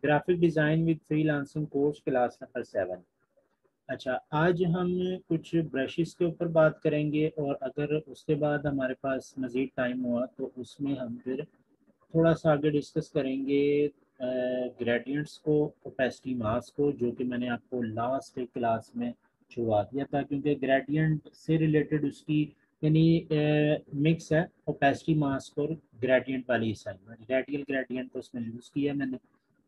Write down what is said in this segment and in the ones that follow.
Graphic design with freelancing course class number 7। अच्छा, आज हम कुछ ब्रशेस के ऊपर बात करेंगे और अगर उसके बाद हमारे पास मज़ीद टाइम हुआ तो उसमें हम फिर थोड़ा सा आगे डिस्कस करेंगे ग्रेडियंट्स को, ओपेसिटी मास को, जो कि मैंने आपको लास्ट एक क्लास में छुड़वा दिया था, क्योंकि ग्रेडियंट से रिलेटेड उसकी यानी मिक्स है ओपेसिटी मास्क और ग्रेडियंट वाली असाइनमेंट। रेडियल ग्रेडियंट तो उसमें यूज़ किया मैंने,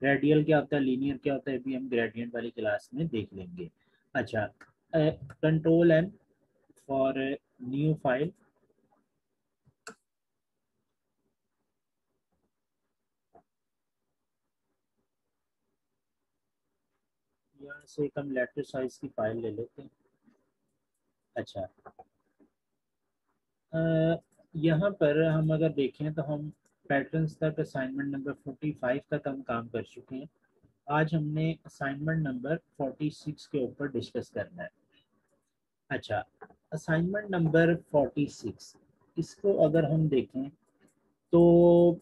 रेडियल क्या होता है, लीनियर क्या होता है, भी हम ग्रेडियंट वाली क्लास में देख लेंगे। अच्छा, control N for new file. यहाँ से एक हम लेटर साइज की फाइल ले लेते हैं। अच्छा, यहाँ पर हम अगर देखें तो हम पैटर्न्स तक असाइनमेंट नंबर 45 तक हम काम कर चुके हैं। आज हमने असाइनमेंट नंबर 46 के ऊपर डिस्कस करना है। अच्छा, असाइनमेंट नंबर 46, इसको अगर हम देखें तो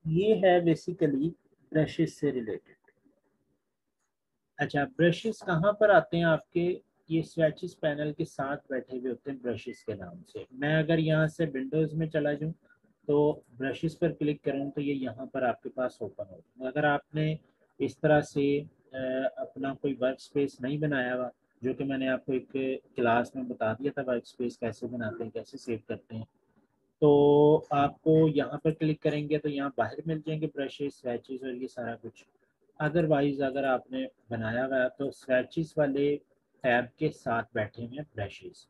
ये है बेसिकली ब्रशेस से रिलेटेड। अच्छा, ब्रशेस कहाँ पर आते हैं आपके, ये स्वेचेस पैनल के साथ बैठे हुए होते हैं ब्रशेस के नाम से। मैं अगर यहाँ से विंडोज़ में चला जाऊँ तो ब्रशेस पर क्लिक करूँ तो ये यहाँ पर आपके पास ओपन हो। अगर आपने इस तरह से अपना कोई वर्क स्पेस नहीं बनाया हुआ, जो कि मैंने आपको एक क्लास में बता दिया था वर्क स्पेस कैसे बनाते हैं, कैसे सेव करते हैं, तो आपको यहाँ पर क्लिक करेंगे तो यहाँ बाहर मिल जाएंगे ब्रशेस, स्वैचेस और ये सारा कुछ। अदरवाइज अगर आपने बनाया हुआ है तो स्वैचेस वाले टैब के साथ बैठे हुए हैं ब्रशेस।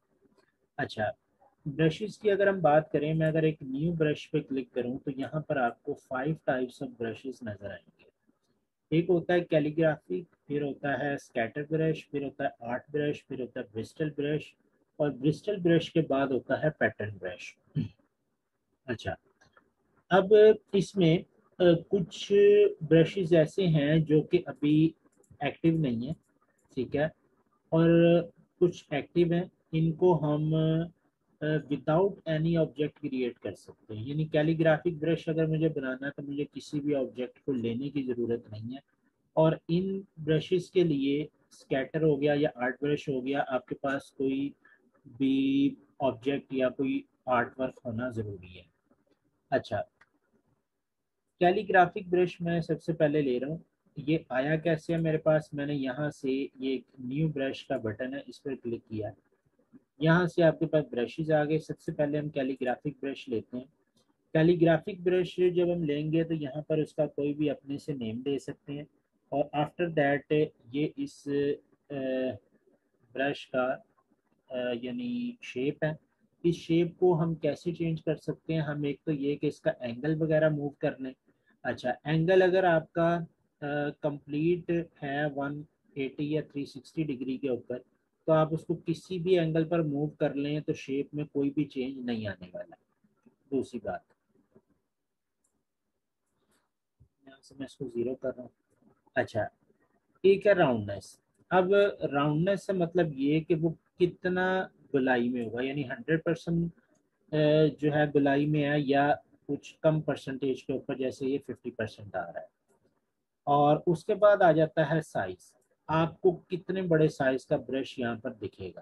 अच्छा, ब्रशेस की अगर हम बात करें, मैं अगर एक न्यू ब्रश पे क्लिक करूं तो यहाँ पर आपको 5 टाइप्स ऑफ ब्रशेस नजर आएंगे। एक होता है कैलीग्राफी, फिर होता है स्कैटर ब्रश, फिर होता है आर्ट ब्रश, फिर होता है ब्रिस्टल ब्रश, और ब्रिस्टल ब्रश के बाद होता है पैटर्न ब्रश। अच्छा, अब इसमें कुछ ब्रशेस ऐसे हैं जो कि अभी एक्टिव नहीं है, ठीक है, और कुछ एक्टिव हैं। इनको हम विदाउट एनी ऑब्जेक्ट क्रिएट कर सकते हैं। यानी कैलीग्राफिक ब्रश अगर मुझे बनाना है तो मुझे किसी भी ऑब्जेक्ट को लेने की ज़रूरत नहीं है। और इन ब्रशेस के लिए स्कैटर हो गया या आर्ट ब्रश हो गया, आपके पास कोई भी ऑब्जेक्ट या कोई आर्ट वर्क होना ज़रूरी है। अच्छा, कैलीग्राफिक ब्रश मैं सबसे पहले ले रहा हूँ। ये आया कैसे है मेरे पास, मैंने यहाँ से ये एक न्यू ब्रश का बटन है, इस पर क्लिक किया। यहाँ से आपके पास ब्रशेज आ गए। सबसे पहले हम कैलीग्राफिक ब्रश लेते हैं। कैलीग्राफिक ब्रश जब हम लेंगे तो यहाँ पर उसका कोई भी अपने से नेम दे सकते हैं, और आफ्टर दैट ये इस ब्रश का यानी शेप है। इस शेप को हम कैसे चेंज कर सकते हैं, हम एक तो ये कि इसका एंगल वगैरह मूव कर लें। अच्छा, एंगल अगर आपका कंप्लीट है 180 या 360 डिग्री के ऊपर, तो आप उसको किसी भी एंगल पर मूव कर लें तो शेप में कोई भी चेंज नहीं आने वाला। दूसरी बात, यहाँ से मैं इसको ज़ीरो कर रहा हूँ। अच्छा, एक है राउंडनेस। अब राउंडनेस से मतलब ये कि वो कितना गोलाई में होगा, यानी 100% जो है गोलाई में है, या कुछ कम परसेंटेज के ऊपर, जैसे ये 50% आ रहा है। और उसके बाद आ जाता है साइज। आपको कितने बड़े साइज का ब्रश यहाँ पर दिखेगा,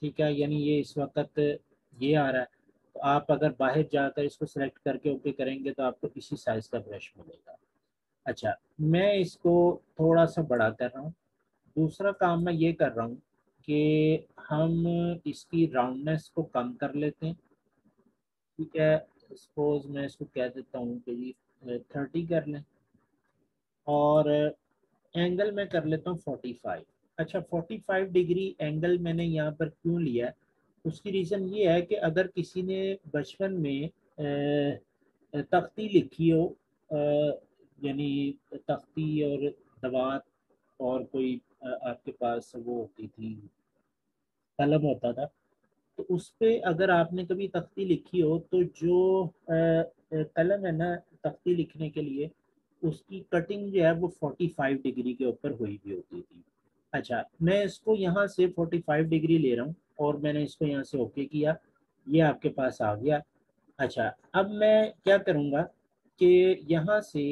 ठीक है, यानी ये इस वक्त ये आ रहा है, तो आप अगर बाहर जाकर इसको सेलेक्ट करके ओके करेंगे तो आपको इसी साइज का ब्रश मिलेगा। अच्छा, मैं इसको थोड़ा सा बड़ा कर रहा हूँ। दूसरा काम मैं ये कर रहा हूँ कि हम इसकी राउंडनेस को कम कर लेते हैं, ठीक है। सपोज मैं इसको कह देता हूँ कि जी 30 कर लें, और एंगल मैं कर लेता हूँ 45। अच्छा, 45 डिग्री एंगल मैंने यहाँ पर क्यों लिया है, उसकी रीज़न ये है कि अगर किसी ने बचपन में तख्ती लिखी हो, यानी तख्ती और दवात, और कोई आपके पास वो होती थी, कलम होता था, तो उस पे अगर आपने कभी तख्ती लिखी हो तो जो कलम है ना तख्ती लिखने के लिए, उसकी कटिंग जो है वो 45 डिग्री के ऊपर हुई भी होती थी। अच्छा, मैं इसको यहाँ से 45 डिग्री ले रहा हूँ और मैंने इसको यहाँ से ओके किया, ये आपके पास आ गया। अच्छा, अब मैं क्या करूँगा कि यहाँ से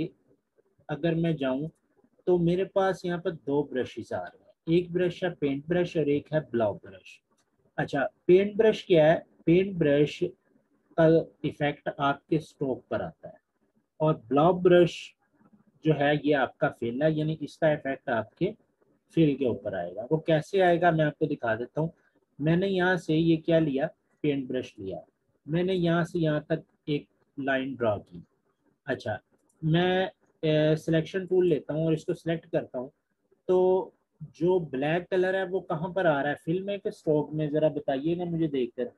अगर मैं जाऊं तो मेरे पास यहाँ पर दो ब्रशेस आ रहे हैं, एक ब्रश है पेंट ब्रश और एक है ब्लॉक ब्रश। अच्छा, पेंट ब्रश क्या है? पेंट ब्रश का इफेक्ट आपके स्ट्रोक पर आता है, और ब्लॉक ब्रश जो है ये आपका फिल है, यानी इसका इफेक्ट आपके फिल के ऊपर आएगा। वो कैसे आएगा मैं आपको दिखा देता हूँ। मैंने यहाँ से ये क्या लिया, पेंट ब्रश लिया, मैंने यहाँ से यहाँ तक एक लाइन ड्रॉ की। अच्छा, मैं सिलेक्शन टूल लेता हूँ और इसको सिलेक्ट करता हूँ, तो जो ब्लैक कलर है वो कहाँ पर आ रहा है, फिल में कि स्ट्रोक में, जरा बताइए ना मुझे देखकर।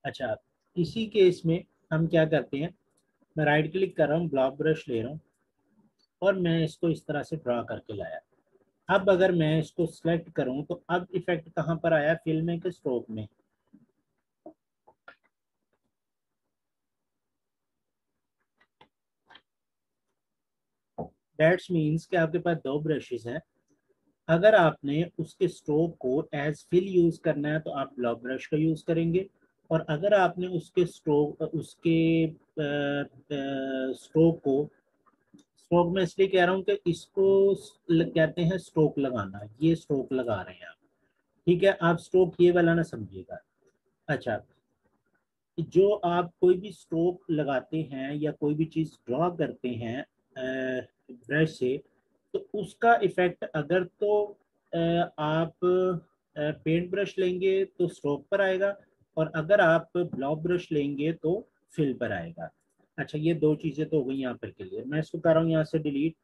अच्छा, इसी केस में हम क्या करते हैं, मैं राइट क्लिक कर रहा हूँ, ब्लॉक ब्रश ले रहा हूँ और मैं इसको इस तरह से ड्रा करके लाया। अब अगर मैं इसको सिलेक्ट करूं तो अब इफेक्ट कहां पर आया, फिल में कि स्ट्रोक में? दैट्स मीन्स कि आपके पास दो ब्रशेस हैं। अगर आपने उसके स्ट्रोक को एज फिल यूज करना है तो आप ब्लॉक ब्रश का यूज करेंगे, और अगर आपने उसके स्ट्रोक उसके स्ट्रोक को, स्ट्रोक में इसलिए कह रहा हूँ कि इसको कहते हैं स्ट्रोक लगाना, ये स्ट्रोक लगा रहे हैं आप, ठीक है, आप स्ट्रोक ये वाला ना समझिएगा। अच्छा, जो आप कोई भी स्ट्रोक लगाते हैं या कोई भी चीज ड्रॉ करते हैं ब्रश से, तो उसका इफेक्ट अगर तो आप पेंट ब्रश लेंगे तो स्ट्रोक पर आएगा, और अगर आप ब्लॉक ब्रश लेंगे तो फिल पर आएगा। अच्छा, ये दो चीजें तो हो गई यहाँ पर क्लियर। मैं इसको कर रहा हूँ यहाँ से डिलीट।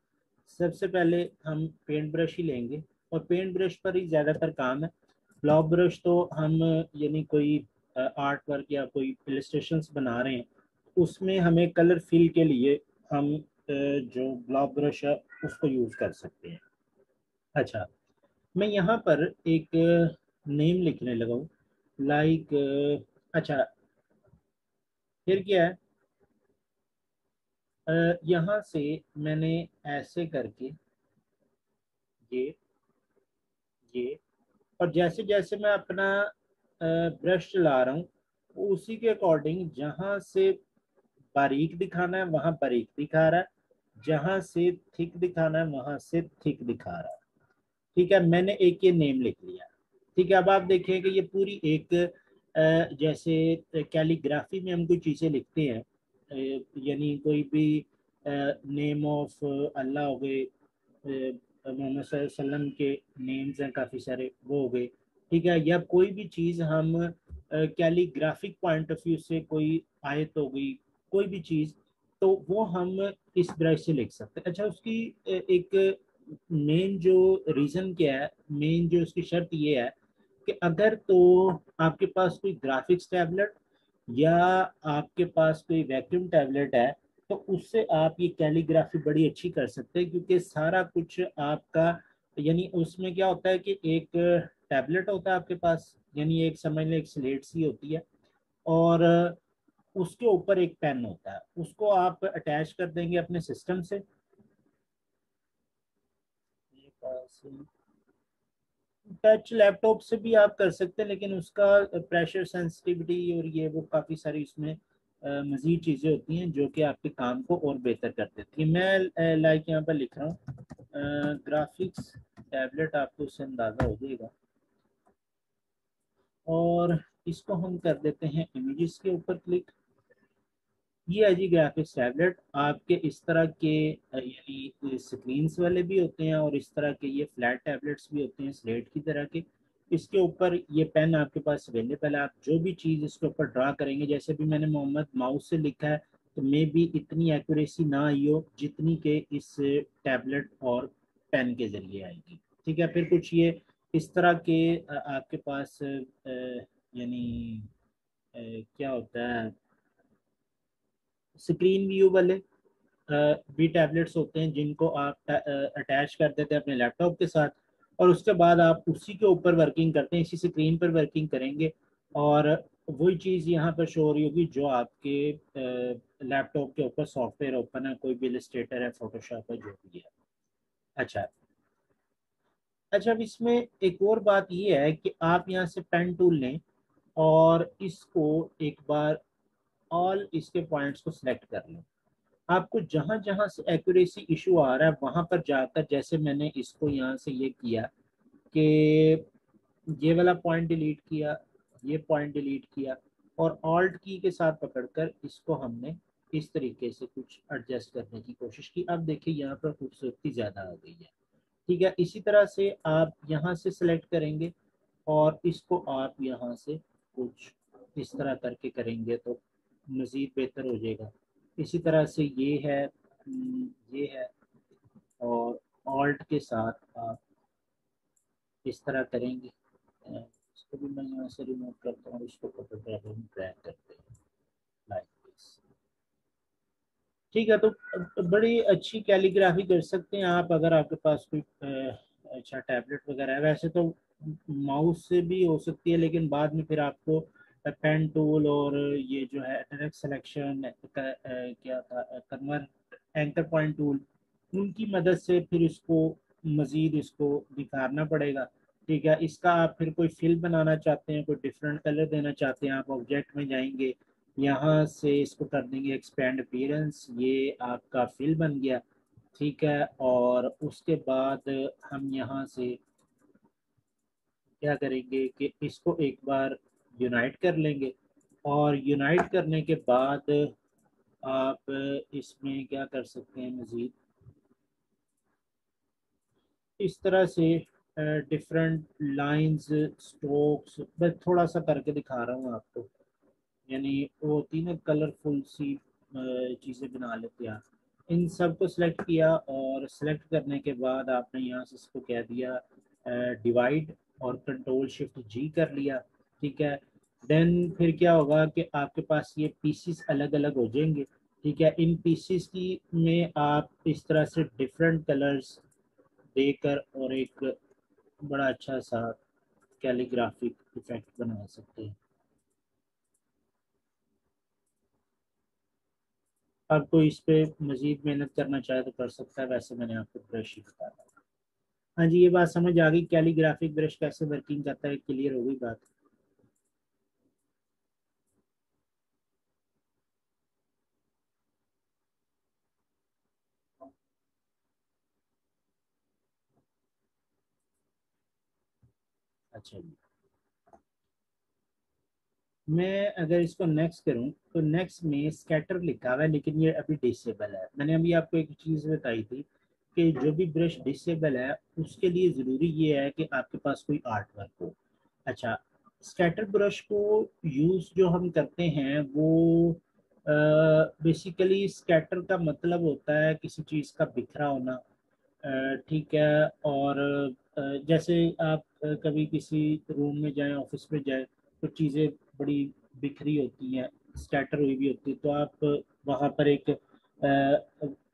सबसे पहले हम पेंट ब्रश ही लेंगे, और पेंट ब्रश पर ही ज्यादातर काम है। ब्लॉक ब्रश तो हम यानी कोई आर्ट वर्क या कोई इलस्ट्रेशंस बना रहे हैं, उसमें हमें कलर फिल के लिए हम जो ब्लॉक ब्रश है उसको यूज कर सकते हैं। अच्छा, मैं यहाँ पर एक नेम लिखने लगा हूँ, लाइक, अच्छा, फिर क्या है, यहाँ से मैंने ऐसे करके ये ये और जैसे जैसे मैं अपना ब्रश चला रहा हूँ उसी के अकॉर्डिंग जहाँ से बारीक दिखाना है वहां बारीक दिखा रहा है, जहां से थिक दिखाना है वहां से थिक दिखा रहा है। ठीक है, मैंने एक ये नेम लिख लिया। ठीक है, अब आप देखिए कि ये पूरी एक जैसे कैलीग्राफी में हम कोई चीजें लिखते हैं, यानी कोई भी नेम ऑफ अल्लाह हो गए, मोहम्मद वसल्लम के नेम्स हैं काफ़ी सारे, वो हो गए। ठीक है, या कोई भी चीज़ हम कैलीग्राफिक पॉइंट ऑफ व्यू से, कोई आयत हो गई, कोई भी चीज़, तो वो हम इस ब्रश से लिख सकते हैं। अच्छा, उसकी एक मेन जो रीज़न क्या है, मेन जो उसकी शर्त ये है कि अगर तो आपके पास कोई ग्राफिक्स टैबलेट या आपके पास कोई वैक्यूम टैबलेट है, तो उससे आप ये कैलीग्राफी बड़ी अच्छी कर सकते हैं, क्योंकि सारा कुछ आपका, यानी उसमें क्या होता है कि एक टैबलेट होता है आपके पास, यानी एक समझ लें एक स्लेट सी होती है, और उसके ऊपर एक पेन होता है, उसको आप अटैच कर देंगे अपने सिस्टम से। टच लैपटॉप से भी आप कर सकते हैं, लेकिन उसका प्रेशर सेंसिटिविटी और ये वो काफ़ी सारी उसमें मज़ीद चीज़ें होती हैं जो कि आपके काम को और बेहतर कर देती है। मैं लाइक यहाँ पर लिख रहा हूँ ग्राफिक्स टैबलेट, आपको उससे अंदाज़ा हो जाएगा, और इसको हम कर देते हैं इमेजेस के ऊपर क्लिक। ये है जी ग्राफिक्स टैबलेट। आपके इस तरह के यानी स्क्रीन्स वाले भी होते हैं, और इस तरह के ये फ्लैट टैबलेट्स भी होते हैं स्लेट की तरह के। इसके ऊपर ये पेन आपके पास अवेलेबल है, आप जो भी चीज़ इसके ऊपर ड्रा करेंगे, जैसे भी मैंने मोहम्मद माउस से लिखा है, तो मे भी इतनी एक्यूरेसी ना आई हो जितनी के इस टैबलेट और पेन के ज़रिए आएगी। ठीक है, फिर कुछ ये इस तरह के आपके पास यानी क्या होता है, स्क्रीन व्यू वाले भी टैबलेट्स होते हैं जिनको आप अटैच कर देते हैं अपने लैपटॉप के साथ, और उसके बाद आप उसी के ऊपर वर्किंग करते हैं, इसी स्क्रीन पर वर्किंग करेंगे, और वही चीज़ यहाँ पर शो हो रही होगी जो आपके लैपटॉप के ऊपर सॉफ्टवेयर ओपन है, कोई भी इलस्ट्रेटर है, फोटोशॉप है, जो भी है। अच्छा, अच्छा, अब इसमें एक और बात ये है कि आप यहाँ से पेन टूल लें और इसको एक बार ऑल इसके पॉइंट्स को सिलेक्ट कर लें। आपको जहां जहां से एक्यूरेसी इशू आ रहा है वहां पर जाकर, जैसे मैंने इसको यहाँ से ये किया कि ये वाला पॉइंट डिलीट किया, ये पॉइंट डिलीट किया, और ऑल्ट की के साथ पकड़कर इसको हमने इस तरीके से कुछ एडजस्ट करने की कोशिश की। अब देखिए यहाँ पर खूबसूरती ज़्यादा आ गई है। ठीक है, इसी तरह से आप यहाँ से सिलेक्ट करेंगे और इसको आप यहाँ से कुछ इस तरह करके करेंगे तो मज़ीद बेहतर हो जाएगा। इसी तरह से ये है, और ऑल्ट के साथ आप इस तरह करेंगे। इसको भी मैं यहाँ से रिमूव करता हूँ, इसको फोटोग्राफ में ड्रैग करते हैं लाइक दिस। ठीक है, तो बड़ी अच्छी कैलीग्राफी कर सकते हैं आप अगर आपके पास कोई अच्छा टैबलेट वगैरह है। वैसे तो माउस से भी हो सकती है, लेकिन बाद में फिर आपको पेन टूल और ये जो है डायरेक्ट सिलेक्शन क्या था, कन्वर्ट एंकर पॉइंट टूल, उनकी मदद से फिर इसको मज़ीद इसको दिखाना पड़ेगा। ठीक है, इसका आप फिर कोई फिल बनाना चाहते हैं, कोई डिफरेंट कलर देना चाहते हैं, आप ऑब्जेक्ट में जाएंगे, यहाँ से इसको कर देंगे एक्सपेंड अपीयरेंस, ये आपका फिल बन गया। ठीक है, और उसके बाद हम यहाँ से क्या करेंगे कि इसको एक बार यूनाइट कर लेंगे, और यूनाइट करने के बाद आप इसमें क्या कर सकते हैं, मज़ीद इस तरह से डिफरेंट लाइंस, स्ट्रोक्स, बस थोड़ा सा करके दिखा रहा हूँ आपको, यानी वो होती है ना कलरफुल सी चीज़ें बना लेते हैं आप। इन सब को सिलेक्ट किया, और सिलेक्ट करने के बाद आपने यहाँ से इसको कह दिया डिवाइड, और कंट्रोल शिफ्ट जी कर लिया। ठीक है, देन फिर क्या होगा कि आपके पास ये पीसीस अलग अलग हो जाएंगे। ठीक है, इन पीसीस की में आप इस तरह से डिफरेंट कलर्स देकर और एक बड़ा अच्छा सा कैलीग्राफिक इफेक्ट बना सकते हैं। अब कोई इस पे मजीद मेहनत करना चाहे तो कर सकता है, वैसे मैंने आपको ब्रश ही बताया। हाँ जी, ये बात समझ आ गई, कैलीग्राफिक ब्रश कैसे वर्किंग करता है, क्लियर हो गई बात। अच्छा जी, मैं अगर इसको नेक्स्ट करूं तो नेक्स्ट में स्कैटर लिखा हुआ है, लेकिन ये अभी डिसेबल है। मैंने अभी आपको एक चीज़ बताई थी कि जो भी ब्रश डिसेबल है उसके लिए ज़रूरी ये है कि आपके पास कोई आर्ट वर्क हो। अच्छा, स्कैटर ब्रश को यूज़ जो हम करते हैं वो बेसिकली स्कैटर का मतलब होता है किसी चीज़ का बिखरा होना। ठीक है, और जैसे आप कभी किसी रूम में जाएं, ऑफिस में जाएं, तो चीज़ें बड़ी बिखरी होती हैं, स्कैटर हुई भी होती है, तो आप वहाँ पर एक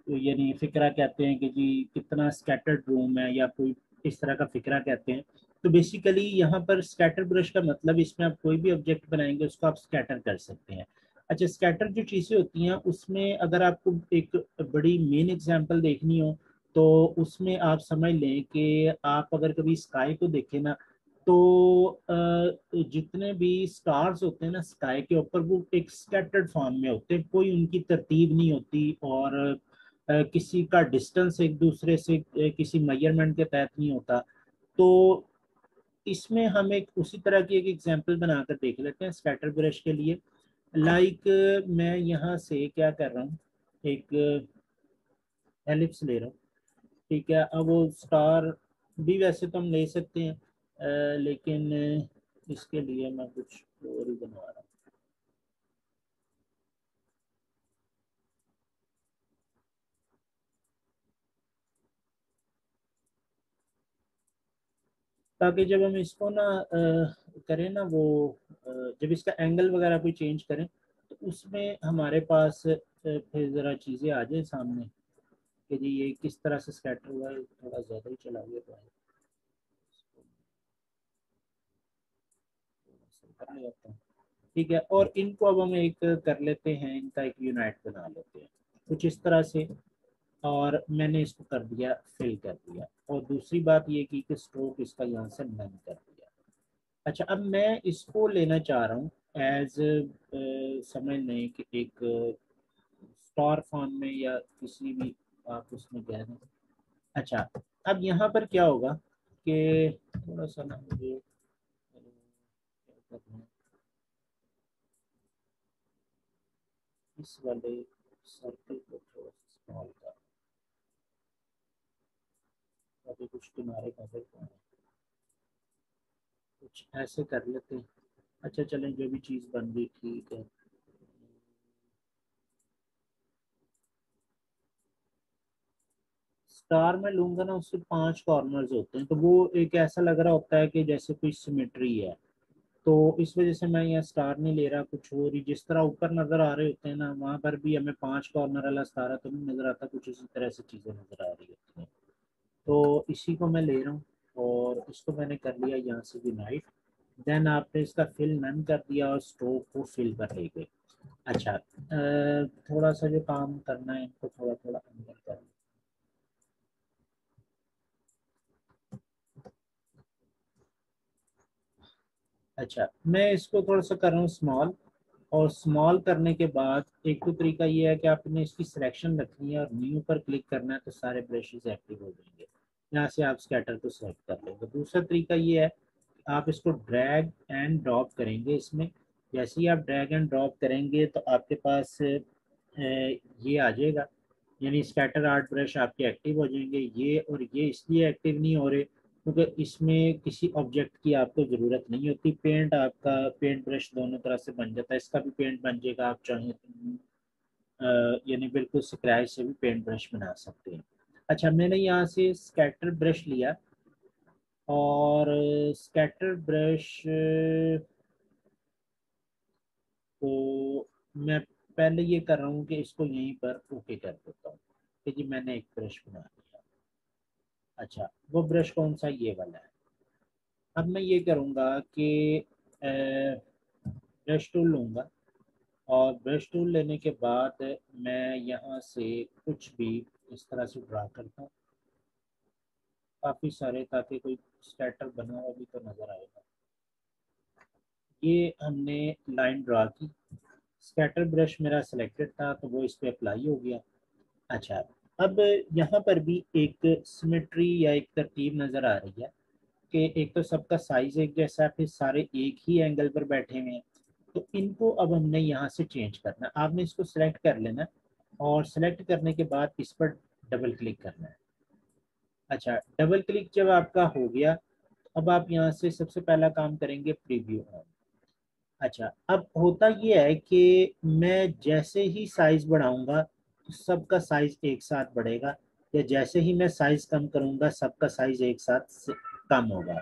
यानी फिक्रा कहते हैं कि जी कितना स्कैटर्ड रूम है, या कोई इस तरह का फिक्रा कहते हैं। तो बेसिकली यहाँ पर स्कैटर ब्रश का मतलब, इसमें आप कोई भी ऑब्जेक्ट बनाएंगे उसको आप स्कैटर कर सकते हैं। अच्छा, स्कैटर जो चीज़ें होती हैं उसमें अगर आपको एक बड़ी मेन एग्जांपल देखनी हो तो उसमें आप समझ लें कि आप अगर कभी स्काई को देखें ना, तो जितने भी स्टार्स होते हैं ना स्काई के ऊपर, वो एक स्कैटर्ड फॉर्म में होते हैं, कोई उनकी तरतीब नहीं होती, और किसी का डिस्टेंस एक दूसरे से किसी मेजरमेंट के तहत नहीं होता। तो इसमें हम एक उसी तरह की एक एग्जांपल बनाकर देख लेते हैं स्कैटर ब्रश के लिए। लाइक मैं यहाँ से क्या कर रहा हूँ, एक एलिप्स ले रहा हूँ। ठीक है, अब वो स्टार भी वैसे तो हम ले सकते हैं, लेकिन इसके लिए मैं कुछ और ही बनवा रहा हूँ, ताकि जब हम इसको ना करें ना वो जब इसका एंगल वगैरह कोई चेंज करें तो उसमें हमारे पास फिर ज़रा चीज़ें आ जाए सामने कि जी ये किस तरह से स्कैटर हुआ है। थोड़ा ज़्यादा ही चला गया तो कर लेता हूँ। ठीक है, और इनको अब हम एक कर लेते हैं, इनका एक यूनाइट बना लेते हैं कुछ इस तरह से। और मैंने इसको कर दिया, फिल कर दिया। और दूसरी बात ये की कि स्ट्रोक इसका यहाँ से नन कर दिया। अच्छा, अब मैं इसको लेना चाह रहा हूँ एज समझ लें कि एक स्टार फॉर्म में या किसी भी आप उसमें कह दें। अच्छा, अब यहाँ पर क्या होगा कि थोड़ा सा ना मुझे क्या करना है, इस वाले सर्कल को थोड़ा सा स्मॉल कर, ताकि कुछ किनारे नजर को आए। कुछ ऐसे कर लेते हैं। अच्छा चलें, जो भी चीज़ बन गई ठीक है। स्टार में लूंगा ना, उससे 5 कॉर्नर्स होते हैं, तो वो एक ऐसा लग रहा होता है कि जैसे कोई सिमेट्री है। तो इस वजह से मैं यहाँ स्टार नहीं ले रहा, कुछ और ही जिस तरह ऊपर नजर आ रहे होते हैं ना, वहां पर भी हमें 5 कॉर्नर वाला स्टार तो नहीं नजर आता, कुछ इसी तरह से चीजें नजर आ रही होती हैं। तो इसी को मैं ले रहा हूँ और इसको मैंने कर लिया यहाँ से यूनाइट। देन आपने इसका फिल नन कर दिया और स्ट्रोक को फिल पर ले गए। अच्छा, थोड़ा सा जो काम करना है इनको थोड़ा थोड़ा अंदर कर। अच्छा, मैं इसको थोड़ा सा कर रहा हूँ स्मॉल। और स्मॉल करने के बाद एक तो तरीका ये है कि आपने इसकी सिलेक्शन रखनी है और न्यू पर क्लिक करना है, तो सारे ब्रशेस एक्टिव हो जाएंगे। यहाँ से आप स्कैटर को सेलेक्ट कर लेंगे। दूसरा तरीका ये है, आप इसको ड्रैग एंड ड्रॉप करेंगे इसमें। जैसे ही आप ड्रैग एंड ड्रॉप करेंगे तो आपके पास ये आ जाएगा, यानी स्कैटर आर्ट ब्रश आपके एक्टिव हो जाएंगे। ये और ये इसलिए एक्टिव नहीं हो रहे क्योंकि इसमें किसी ऑब्जेक्ट की आपको ज़रूरत नहीं होती। पेंट आपका, पेंट ब्रश दोनों तरह से बन जाता है, इसका भी पेंट बन जाएगा। आप चाहें तो यानी बिल्कुल स्क्रैच से भी पेंट ब्रश बना सकते हैं। अच्छा, मैंने यहाँ से स्कैटर ब्रश लिया और स्कैटर ब्रश को मैं पहले ये कर रहा हूँ कि इसको यहीं पर ओके कर देता हूँ कि जी मैंने एक ब्रश बना लिया। अच्छा, वो ब्रश कौन सा, ये वाला है। अब मैं ये करूँगा कि ब्रश टूल लूँगा और ब्रश टूल लेने के बाद मैं यहाँ से कुछ भी इस तरह से ड्रा करता हूँ, काफ़ी सारे, ताकि कोई स्कैटर बना हुआ भी तो नज़र आएगा। ये हमने लाइन ड्रा की, स्कैटर ब्रश मेरा सिलेक्टेड था तो वो इस पर अप्लाई हो गया। अच्छा, अब यहाँ पर भी एक सिमेट्री या एक तरतीब नज़र आ रही है कि एक तो सबका साइज एक जैसा है, फिर सारे एक ही एंगल पर बैठे हुए हैं। तो इनको अब हमने यहाँ से चेंज करना है। आपने इसको सिलेक्ट कर लेना है और सिलेक्ट करने के बाद इस पर डबल क्लिक करना है। अच्छा, डबल क्लिक जब आपका हो गया, अब आप यहाँ से सबसे पहला काम करेंगे प्रीव्यू ऑन। अच्छा, अब होता ये है कि मैं जैसे ही साइज बढ़ाऊंगा तो सबका साइज एक साथ बढ़ेगा, या जैसे ही मैं साइज कम करूंगा सबका साइज एक साथ कम होगा।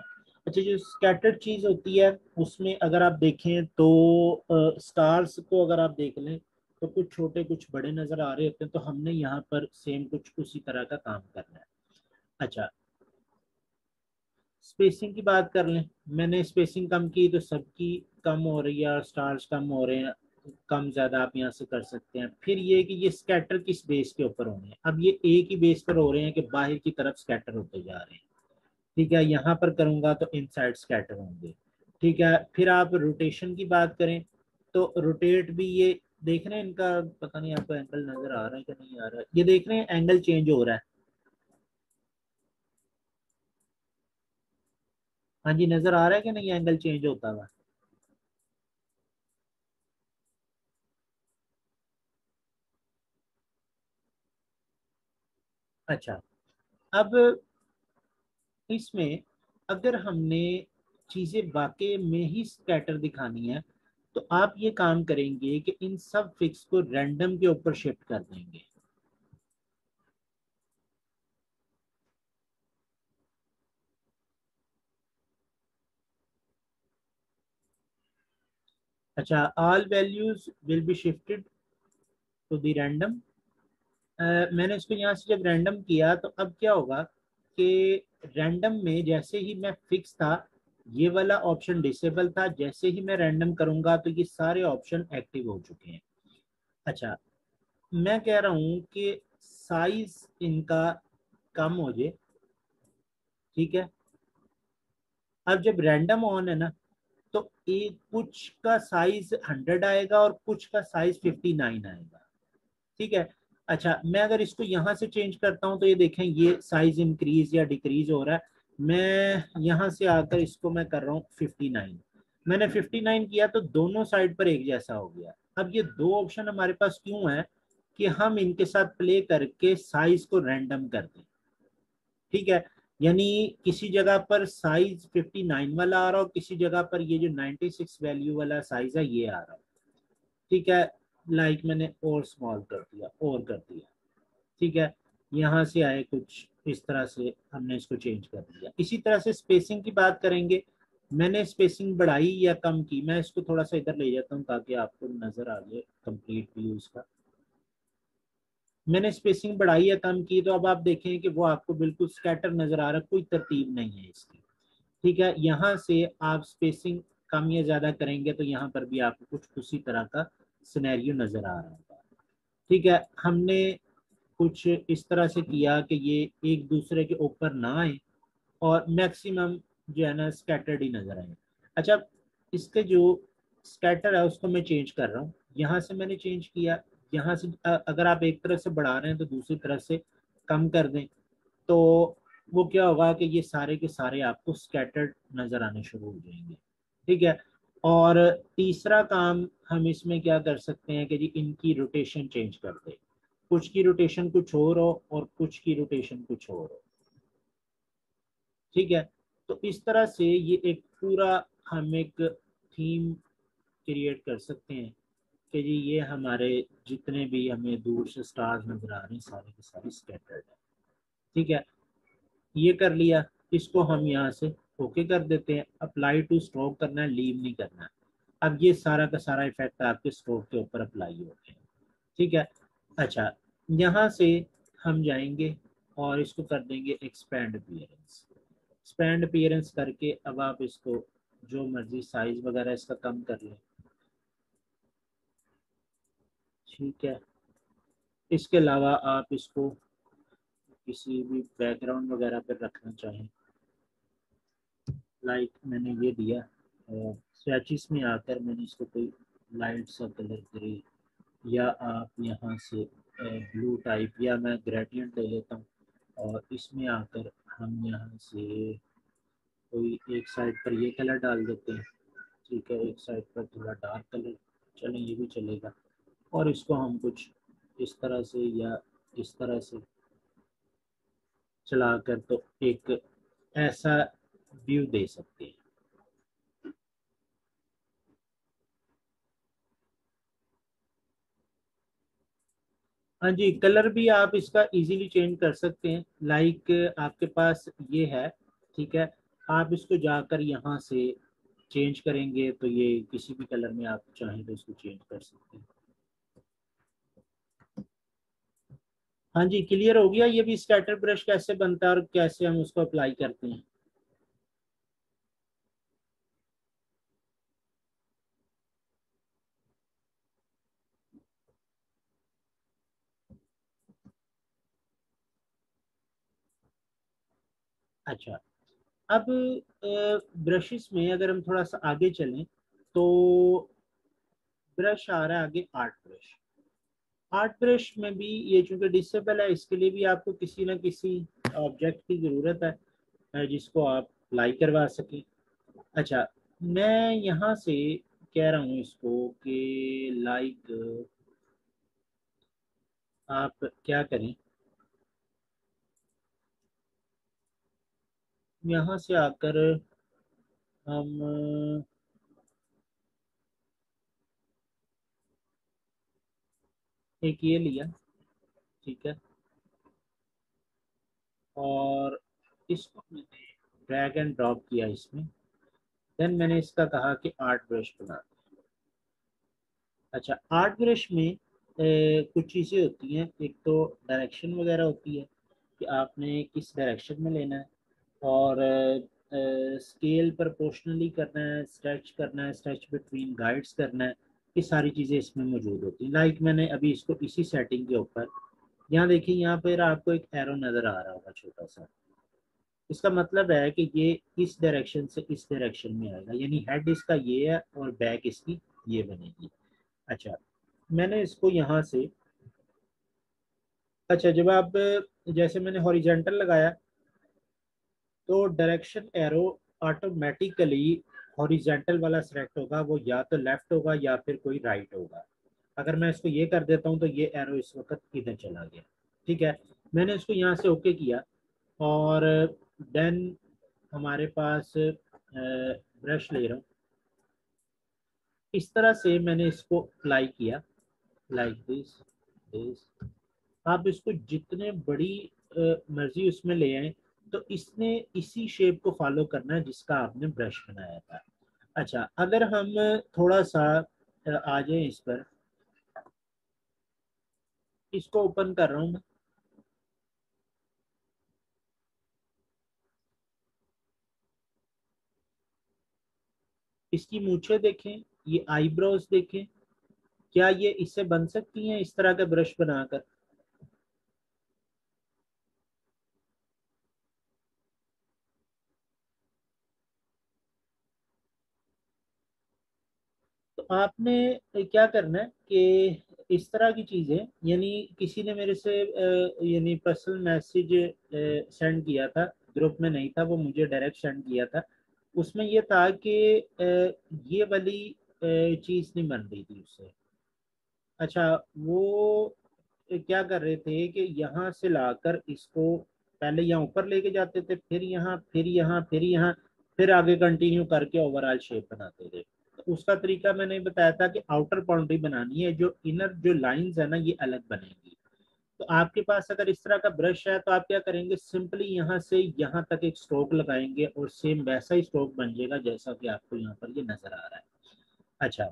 अच्छा, जो स्कैटर्ड चीज होती है उसमें अगर आप देखें तो स्टार्स को अगर आप देख लें तो कुछ छोटे कुछ बड़े नजर आ रहे होते हैं, तो हमने यहाँ पर सेम कुछ उसी तरह का काम करना है। अच्छा, स्पेसिंग की बात कर लें, मैंने स्पेसिंग कम की तो सबकी कम हो रही है और स्टार्स कम हो रहे हैं। कम ज्यादा आप यहाँ से कर सकते हैं। फिर ये कि ये स्कैटर किस बेस के ऊपर होने हैं, अब ये एक ही बेस पर हो रहे हैं कि बाहर की तरफ स्कैटर होते जा रहे हैं। ठीक है, यहाँ पर करूंगा तो इनसाइड स्कैटर होंगे। ठीक है, फिर आप रोटेशन की बात करें तो रोटेट भी ये देख रहे हैं, इनका पता नहीं आपको एंगल नजर आ रहा है कि नहीं आ रहा है, ये देख रहे हैं एंगल चेंज हो रहा है। हाँ जी, नजर आ रहा है कि नहीं एंगल चेंज होता हुआ। अच्छा, अब इसमें अगर हमने चीजें वाकई में ही स्कैटर दिखानी है तो आप ये काम करेंगे कि इन सब फिक्स को रैंडम के ऊपर शिफ्ट कर देंगे। अच्छा, all values will be shifted to the random. मैंने इसको यहाँ से जब रैंडम किया तो अब क्या होगा कि रैंडम में जैसे ही मैं फिक्स था ये वाला ऑप्शन डिसेबल था, जैसे ही मैं रैंडम करूंगा तो ये सारे ऑप्शन एक्टिव हो चुके हैं। अच्छा, मैं कह रहा हूँ कि साइज इनका कम हो जाए, ठीक है। अब जब रैंडम ऑन है ना, तो एक कुछ का साइज 100 आएगा और कुछ का साइज 59 आएगा, ठीक है। अच्छा, मैं अगर इसको यहाँ से चेंज करता हूँ तो ये देखें ये साइज इंक्रीज या डिक्रीज हो रहा है। मैं यहाँ से आकर इसको मैं कर रहा हूँ 59, मैंने 59 किया तो दोनों साइड पर एक जैसा हो गया। अब ये दो ऑप्शन हमारे पास क्यों है कि हम इनके साथ प्ले करके साइज को रैंडम कर दें, ठीक है। यानी किसी जगह पर साइज 59 वाला आ रहा हो, किसी जगह पर ये जो 96 वैल्यू वाला साइज है ये आ रहा है, ठीक है। लाइक मैंने और स्मॉल कर दिया और कर दिया, ठीक है। यहाँ से आए कुछ इस तरह से हमने इसको चेंज कर दिया। इसी तरह से स्पेसिंग की बात करेंगे, मैंने स्पेसिंग बढ़ाई या कम की, मैं इसको थोड़ा सा इधर ले जाता हूँ ताकि आपको नजर आ जाए कंप्लीट व्यू इसका। मैंने स्पेसिंग बढ़ाई या कम की तो अब आप देखें कि वो आपको बिल्कुल स्कैटर नजर आ रहा है, कोई तरतीब नहीं है इसकी, ठीक है। यहाँ से आप स्पेसिंग कम या ज्यादा करेंगे तो यहाँ पर भी आपको कुछ उसी तरह का सिनेरियो नजर आ रहा होगा, ठीक है। हमने कुछ इस तरह से किया कि ये एक दूसरे के ऊपर ना आए और मैक्सिमम जो है ना स्कैटर्ड ही नजर आए। अच्छा, इसके जो स्कैटर है उसको मैं चेंज कर रहा हूँ, यहाँ से मैंने चेंज किया। यहाँ से अगर आप एक तरफ से बढ़ा रहे हैं तो दूसरी तरफ से कम कर दें, तो वो क्या होगा कि ये सारे के सारे आपको स्कैटर्ड नजर आने शुरू हो जाएंगे, ठीक है। और तीसरा काम हम इसमें क्या कर सकते हैं कि जी इनकी रोटेशन चेंज कर दें, कुछ की रोटेशन कुछ और हो और कुछ की रोटेशन कुछ और हो, ठीक है। तो इस तरह से ये एक पूरा हम एक थीम क्रिएट कर सकते हैं कि जी ये हमारे जितने भी हमें दूर से स्टार्स नजर आ रहे हैं सारे के सारे स्कैटर्ड है, ठीक है। ये कर लिया, इसको हम यहाँ से ओके कर देते हैं। अप्लाई टू स्ट्रोक करना है, लीव नहीं करना है। अब ये सारा का सारा इफेक्ट आपके स्ट्रोक के ऊपर अप्लाई हो गया, ठीक है। अच्छा, यहाँ से हम जाएंगे और इसको कर देंगे एक्सपैंड अपीयरेंस। एक्सपैंड अपीयरेंस करके अब आप इसको जो मर्जी साइज वगैरह इसका कम कर लें, ठीक है। इसके अलावा आप इसको किसी भी बैकग्राउंड वगैरह पर रखना चाहें, लाइक मैंने ये दिया स्वेचेस में आकर मैंने इसको कोई लाइट सा कलर ग्रे, या आप यहाँ से ब्लू टाइप, या मैं ग्रेडियंट ले लेता हूँ और इसमें आकर हम यहाँ से कोई एक साइड पर ये कलर डाल देते हैं, ठीक है। एक साइड पर थोड़ा डार्क कलर, चलें ये भी चलेगा। और इसको हम कुछ इस तरह से या इस तरह से चलाकर तो एक ऐसा व्यू दे सकते हैं। हाँ जी, कलर भी आप इसका इजीली चेंज कर सकते हैं, लाइक आपके पास ये है, ठीक है। आप इसको जाकर यहाँ से चेंज करेंगे तो ये किसी भी कलर में आप चाहें तो इसको चेंज कर सकते हैं। हाँ जी, क्लियर हो गया। ये भी स्कैटर ब्रश कैसे बनता है और कैसे हम उसको अप्लाई करते हैं। अच्छा, अब ब्रशेस में अगर हम थोड़ा सा आगे चलें तो ब्रश आ रहा है आगे आर्ट ब्रश। आर्ट ब्रश में भी ये चूंकि डिसेबल है, इसके लिए भी आपको किसी ना किसी ऑब्जेक्ट की ज़रूरत है जिसको आप अप्लाई करवा सकें। अच्छा, मैं यहाँ से कह रहा हूँ इसको कि लाइक आप क्या करें, यहाँ से आकर हम एक ये लिया, ठीक है। और इसको मैंने ड्रैग एंड ड्रॉप किया इसमें। देन मैंने इसका कहा कि आर्ट ब्रश बना। अच्छा, आर्ट ब्रश में कुछ चीज़ें होती हैं, एक तो डायरेक्शन वगैरह होती है कि आपने किस डायरेक्शन में लेना है, और स्केल प्रोपोर्शनली करना है, स्ट्रेच करना है, स्ट्रेच बिटवीन गाइड्स करना है। ये सारी चीज़ें इसमें मौजूद होती हैं। लाइक मैंने अभी इसको इसी सेटिंग के ऊपर यहाँ देखिए, यहाँ पर आपको एक एरो नजर आ रहा होगा छोटा सा। इसका मतलब है कि ये इस डायरेक्शन से इस डायरेक्शन में आएगा, यानी हेड इसका ये है और बैक इसकी ये बनेगी। अच्छा, मैंने इसको यहाँ से, अच्छा जब आप, जैसे मैंने हॉरिजेंटल लगाया तो डायरेक्शन एरो ऑटोमेटिकली हॉरिजेंटल वाला सिलेक्ट होगा, वो या तो लेफ्ट होगा या फिर कोई राइट होगा। अगर मैं इसको ये कर देता हूँ तो ये एरो इस वक्त इधर चला गया। ठीक है, मैंने इसको यहाँ से ओके किया और देन हमारे पास ब्रश ले रहा हूँ, इस तरह से मैंने इसको अप्लाई किया लाइक दिस। आप इसको जितने बड़ी मर्जी उसमें ले आए, तो इसने इसी शेप को फॉलो करना है जिसका आपने ब्रश बनाया था। अच्छा, अगर हम थोड़ा सा आ जाए इस पर, इसको ओपन कर रहा हूँ मैं। इसकी मूछें देखें, ये आईब्रोज देखें, क्या ये इससे बन सकती हैं इस तरह का ब्रश बनाकर? तो आपने क्या करना है कि इस तरह की चीजें, यानी किसी ने मेरे से यानी पर्सनल मैसेज सेंड किया था, ग्रुप में नहीं था वो, मुझे डायरेक्ट सेंड किया था। उसमें ये था कि ये वाली चीज नहीं बन रही थी उससे। अच्छा, वो क्या कर रहे थे कि यहाँ से लाकर इसको पहले यहाँ ऊपर लेके जाते थे, फिर यहाँ, फिर यहाँ, फिर यहाँ, फिर आगे कंटिन्यू करके ओवरऑल शेप बनाते थे। तो उसका तरीका मैंने बताया था कि आउटर बाउंड्री बनानी है, जो इनर जो लाइंस है ना ये अलग बनेंगी। तो आपके पास अगर इस तरह का ब्रश है तो आप क्या करेंगे, सिंपली यहाँ से यहाँ तक एक स्ट्रोक लगाएंगे और सेम वैसा ही स्ट्रोक बन जाएगा जैसा कि आपको यहाँ पर ये नजर आ रहा है। अच्छा,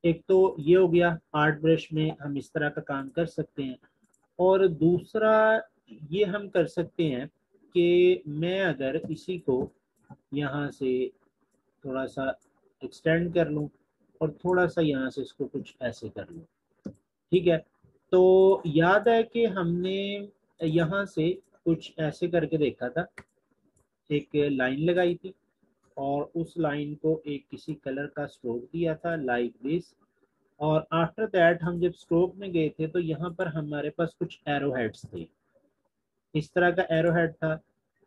एक तो ये हो गया, आर्ट ब्रश में हम इस तरह का काम कर सकते हैं। और दूसरा ये हम कर सकते हैं कि मैं अगर इसी को यहाँ से थोड़ा सा एक्सटेंड कर लूँ और थोड़ा सा यहाँ से इसको कुछ ऐसे कर लूँ। ठीक है, तो याद है कि हमने यहाँ से कुछ ऐसे करके देखा था, एक लाइन लगाई थी और उस लाइन को एक किसी कलर का स्ट्रोक दिया था लाइक दिस। और आफ्टर दैट हम जब स्ट्रोक में गए थे तो यहाँ पर हमारे पास कुछ एरो हेड्स थे, इस तरह का एरो हेड था।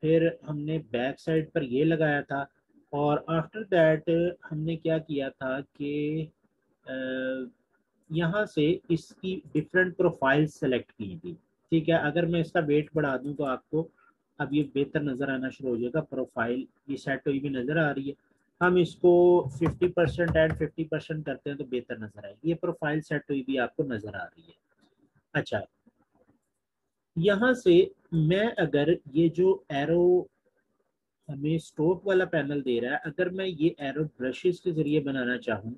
फिर हमने बैक साइड पर ये लगाया था और आफ्टर दैट हमने क्या किया था कि यहाँ से इसकी डिफरेंट प्रोफाइल सेलेक्ट की थी। ठीक है, अगर मैं इसका वेट बढ़ा दूं तो आपको अब ये बेहतर नज़र आना शुरू हो जाएगा। प्रोफाइल ये सेट हुई भी नज़र आ रही है। हम इसको 50% एंड 50% करते हैं तो बेहतर नज़र आएगी। ये प्रोफाइल सेट हुई भी आपको नज़र आ रही है। अच्छा, यहाँ से मैं अगर ये जो एरो हमें स्ट्रोक वाला पैनल दे रहा है, अगर मैं ये एरो ब्रशेस के जरिए बनाना चाहूँ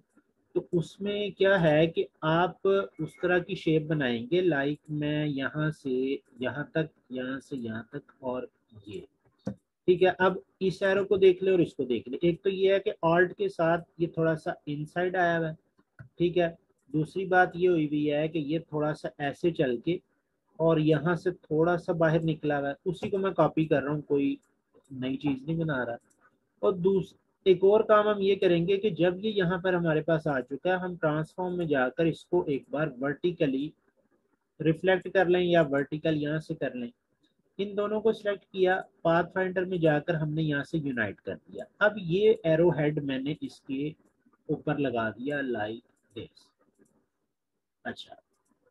तो उसमें क्या है कि आप उस तरह की शेप बनाएंगे लाइक मैं यहाँ से यहाँ तक, यहाँ से यहाँ तक और ये। ठीक है, अब इस एरो को देख ले और इसको देख ले। एक तो ये है कि ऑल्ट के साथ ये थोड़ा सा इनसाइड आया हुआ है। ठीक है, दूसरी बात ये हुई हुई है कि ये थोड़ा सा ऐसे चल के और यहाँ से थोड़ा सा बाहर निकला हुआ है, उसी को मैं कॉपी कर रहा हूँ, कोई नई चीज नहीं बना रहा। और एक और काम हम ये करेंगे कि जब ये यहाँ पर हमारे पास आ चुका है, हम ट्रांसफॉर्म में जाकर इसको एक बार वर्टिकली रिफ्लेक्ट कर लें या वर्टिकल यहाँ से कर लें। इन दोनों को सिलेक्ट किया, पाथ फाइंडर में जाकर हमने यहाँ से यूनाइट कर दिया। अब ये एरो हेड मैंने इसके ऊपर लगा दिया लाइक दिस। अच्छा,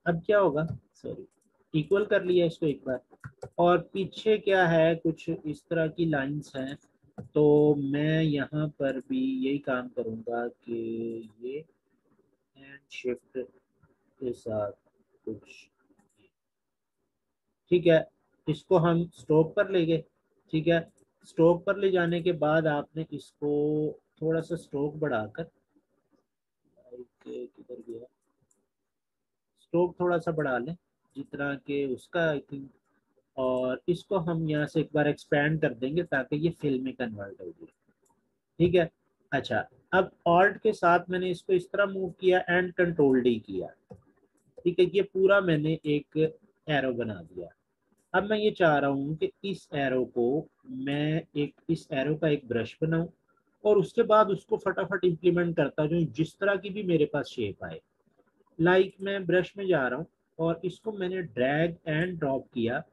अब क्या होगा, सॉरी, इक्वल कर लिया इसको एक बार। और पीछे क्या है, कुछ इस तरह की लाइंस हैं, तो मैं यहाँ पर भी यही काम करूँगा कि ये एंड शिफ्ट के साथ कुछ, ठीक है, इसको हम स्ट्रोक पर ले गए। ठीक है, स्ट्रोक पर ले जाने के बाद आपने इसको थोड़ा सा स्ट्रोक बढ़ाकर, किधर गया, स्ट्रोक थोड़ा सा बढ़ा लें जितना कि उसका आई थिंक, और इसको हम यहाँ से एक बार एक्सपैंड कर देंगे ताकि ये फिल में कन्वर्ट हो जाए। ठीक है, अच्छा, अब ऑल्ट के साथ मैंने इसको इस तरह मूव किया एंड कंट्रोल डी किया। ठीक है, ये पूरा मैंने एक एरो बना दिया। अब मैं ये चाह रहा हूँ कि इस एरो को मैं इस एरो का एक ब्रश बनाऊं और उसके बाद उसको फटाफट इम्प्लीमेंट करता जाऊं जिस तरह की भी मेरे पास शेप आए। लाइक मैं ब्रश में जा रहा हूँ और इसको मैंने ड्रैग एंड ड्रॉप किया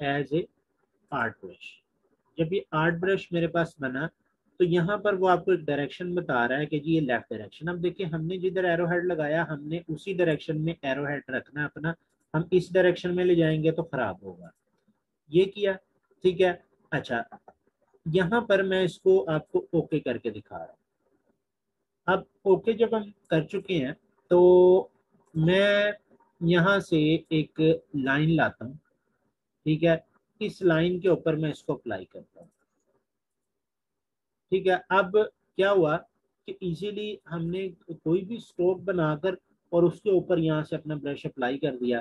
एज ए आर्ट ब्रश। जब ये आर्ट ब्रश मेरे पास बना तो यहाँ पर वो आपको एक डायरेक्शन बता रहा है कि जी ये लेफ्ट डायरेक्शन। अब देखिए हमने जिधर एरो हेड लगाया हमने उसी डायरेक्शन में एरो हेड रखना है अपना। हम इस डायरेक्शन में ले जाएंगे तो खराब होगा। ये किया, ठीक है। अच्छा, यहाँ पर मैं इसको आपको ओके करके दिखा रहा हूँ। अब ओके जब हम कर चुके हैं तो मैं यहाँ से एक लाइन लाता हूँ, ठीक है। इस लाइन के ऊपर मैं इसको अप्लाई करता हूँ, ठीक है। अब क्या हुआ कि इजीली हमने कोई भी स्ट्रोक बनाकर और उसके ऊपर यहाँ से अपना ब्रश अप्लाई कर दिया।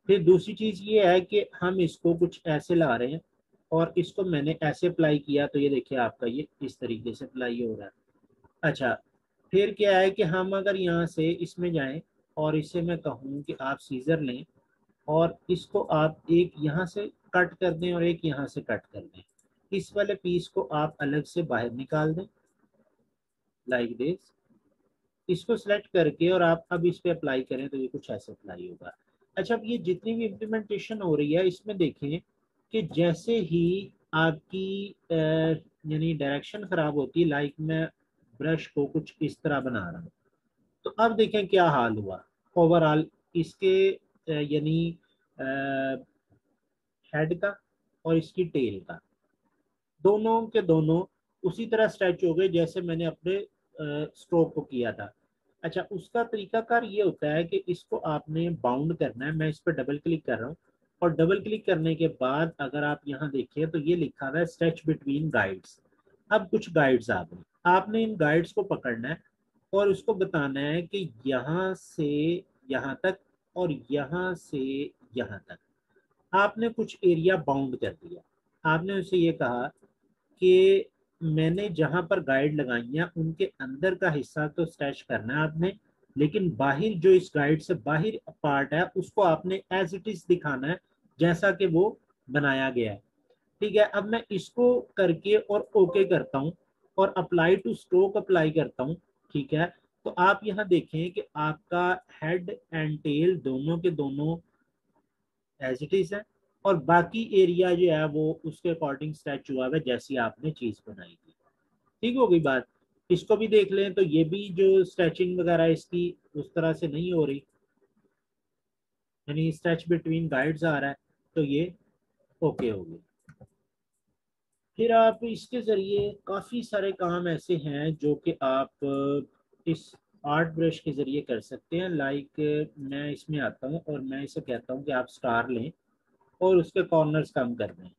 फिर दूसरी चीज ये है कि हम इसको कुछ ऐसे ला रहे हैं और इसको मैंने ऐसे अप्लाई किया तो ये देखिए आपका ये इस तरीके से अप्लाई हो रहा है। अच्छा, फिर क्या है कि हम अगर यहाँ से इसमें जाएं और इसे मैं कहूँ कि आप सीजर लें और इसको आप एक यहाँ से कट कर दें और एक यहाँ से कट कर दें। इस वाले पीस को आप अलग से बाहर निकाल दें लाइक दिस। इसको सिलेक्ट करके और आप अब इस पे अप्लाई करें तो ये कुछ ऐसे अप्लाई होगा। अच्छा, अब ये जितनी भी इम्प्लीमेंटेशन हो रही है इसमें देखें कि जैसे ही आपकी यानी डायरेक्शन खराब होती है, लाइक मैं ब्रश को कुछ इस तरह बना रहा हूँ तो अब देखें क्या हाल हुआ ओवरऑल इसके यानी हेड का और इसकी टेल का, दोनों के दोनों उसी तरह स्ट्रेच हो गए जैसे मैंने अपने स्ट्रोक को किया था। अच्छा, उसका तरीकाकार ये होता है कि इसको आपने बाउंड करना है। मैं इस पर डबल क्लिक कर रहा हूँ और डबल क्लिक करने के बाद अगर आप यहाँ देखिए तो ये लिखा हुआ है स्ट्रेच बिटवीन गाइड्स। अब कुछ गाइड्स आपने आपने इन गाइड्स को पकड़ना है और उसको बताना है कि यहाँ से यहाँ तक और यहाँ से यहाँ तक आपने कुछ एरिया बाउंड कर दिया। आपने उसे ये कहा कि मैंने जहां पर गाइड लगाई है उनके अंदर का हिस्सा तो स्ट्रेच करना है आपने, लेकिन बाहर जो इस गाइड से बाहर पार्ट है उसको आपने एज इट इज दिखाना है जैसा कि वो बनाया गया है, ठीक है। अब मैं इसको करके और ओके करता हूँ और अप्लाई टू स्ट्रोक अप्लाई करता हूँ, ठीक है। तो आप यहाँ देखें कि आपका हेड एंड टेल दोनों के दोनों एज इट इज है और बाकी एरिया जो है वो उसके अकॉर्डिंग स्ट्रेच हुआ है जैसी आपने चीज बनाई थी। ठीक हो गई बात। इसको भी देख लें तो ये भी जो स्ट्रेचिंग वगैरह इसकी उस तरह से नहीं हो रही, यानी स्ट्रेच बिटवीन गाइड्स आ रहा है तो ये ओके हो गई। फिर आप इसके जरिए काफी सारे काम ऐसे हैं जो कि आप इस आर्ट ब्रश के जरिए कर सकते हैं। लाइक मैं इसमें आता हूँ और मैं इसे कहता हूँ कि आप स्टार लें और उसके कॉर्नर्स कम कर दें।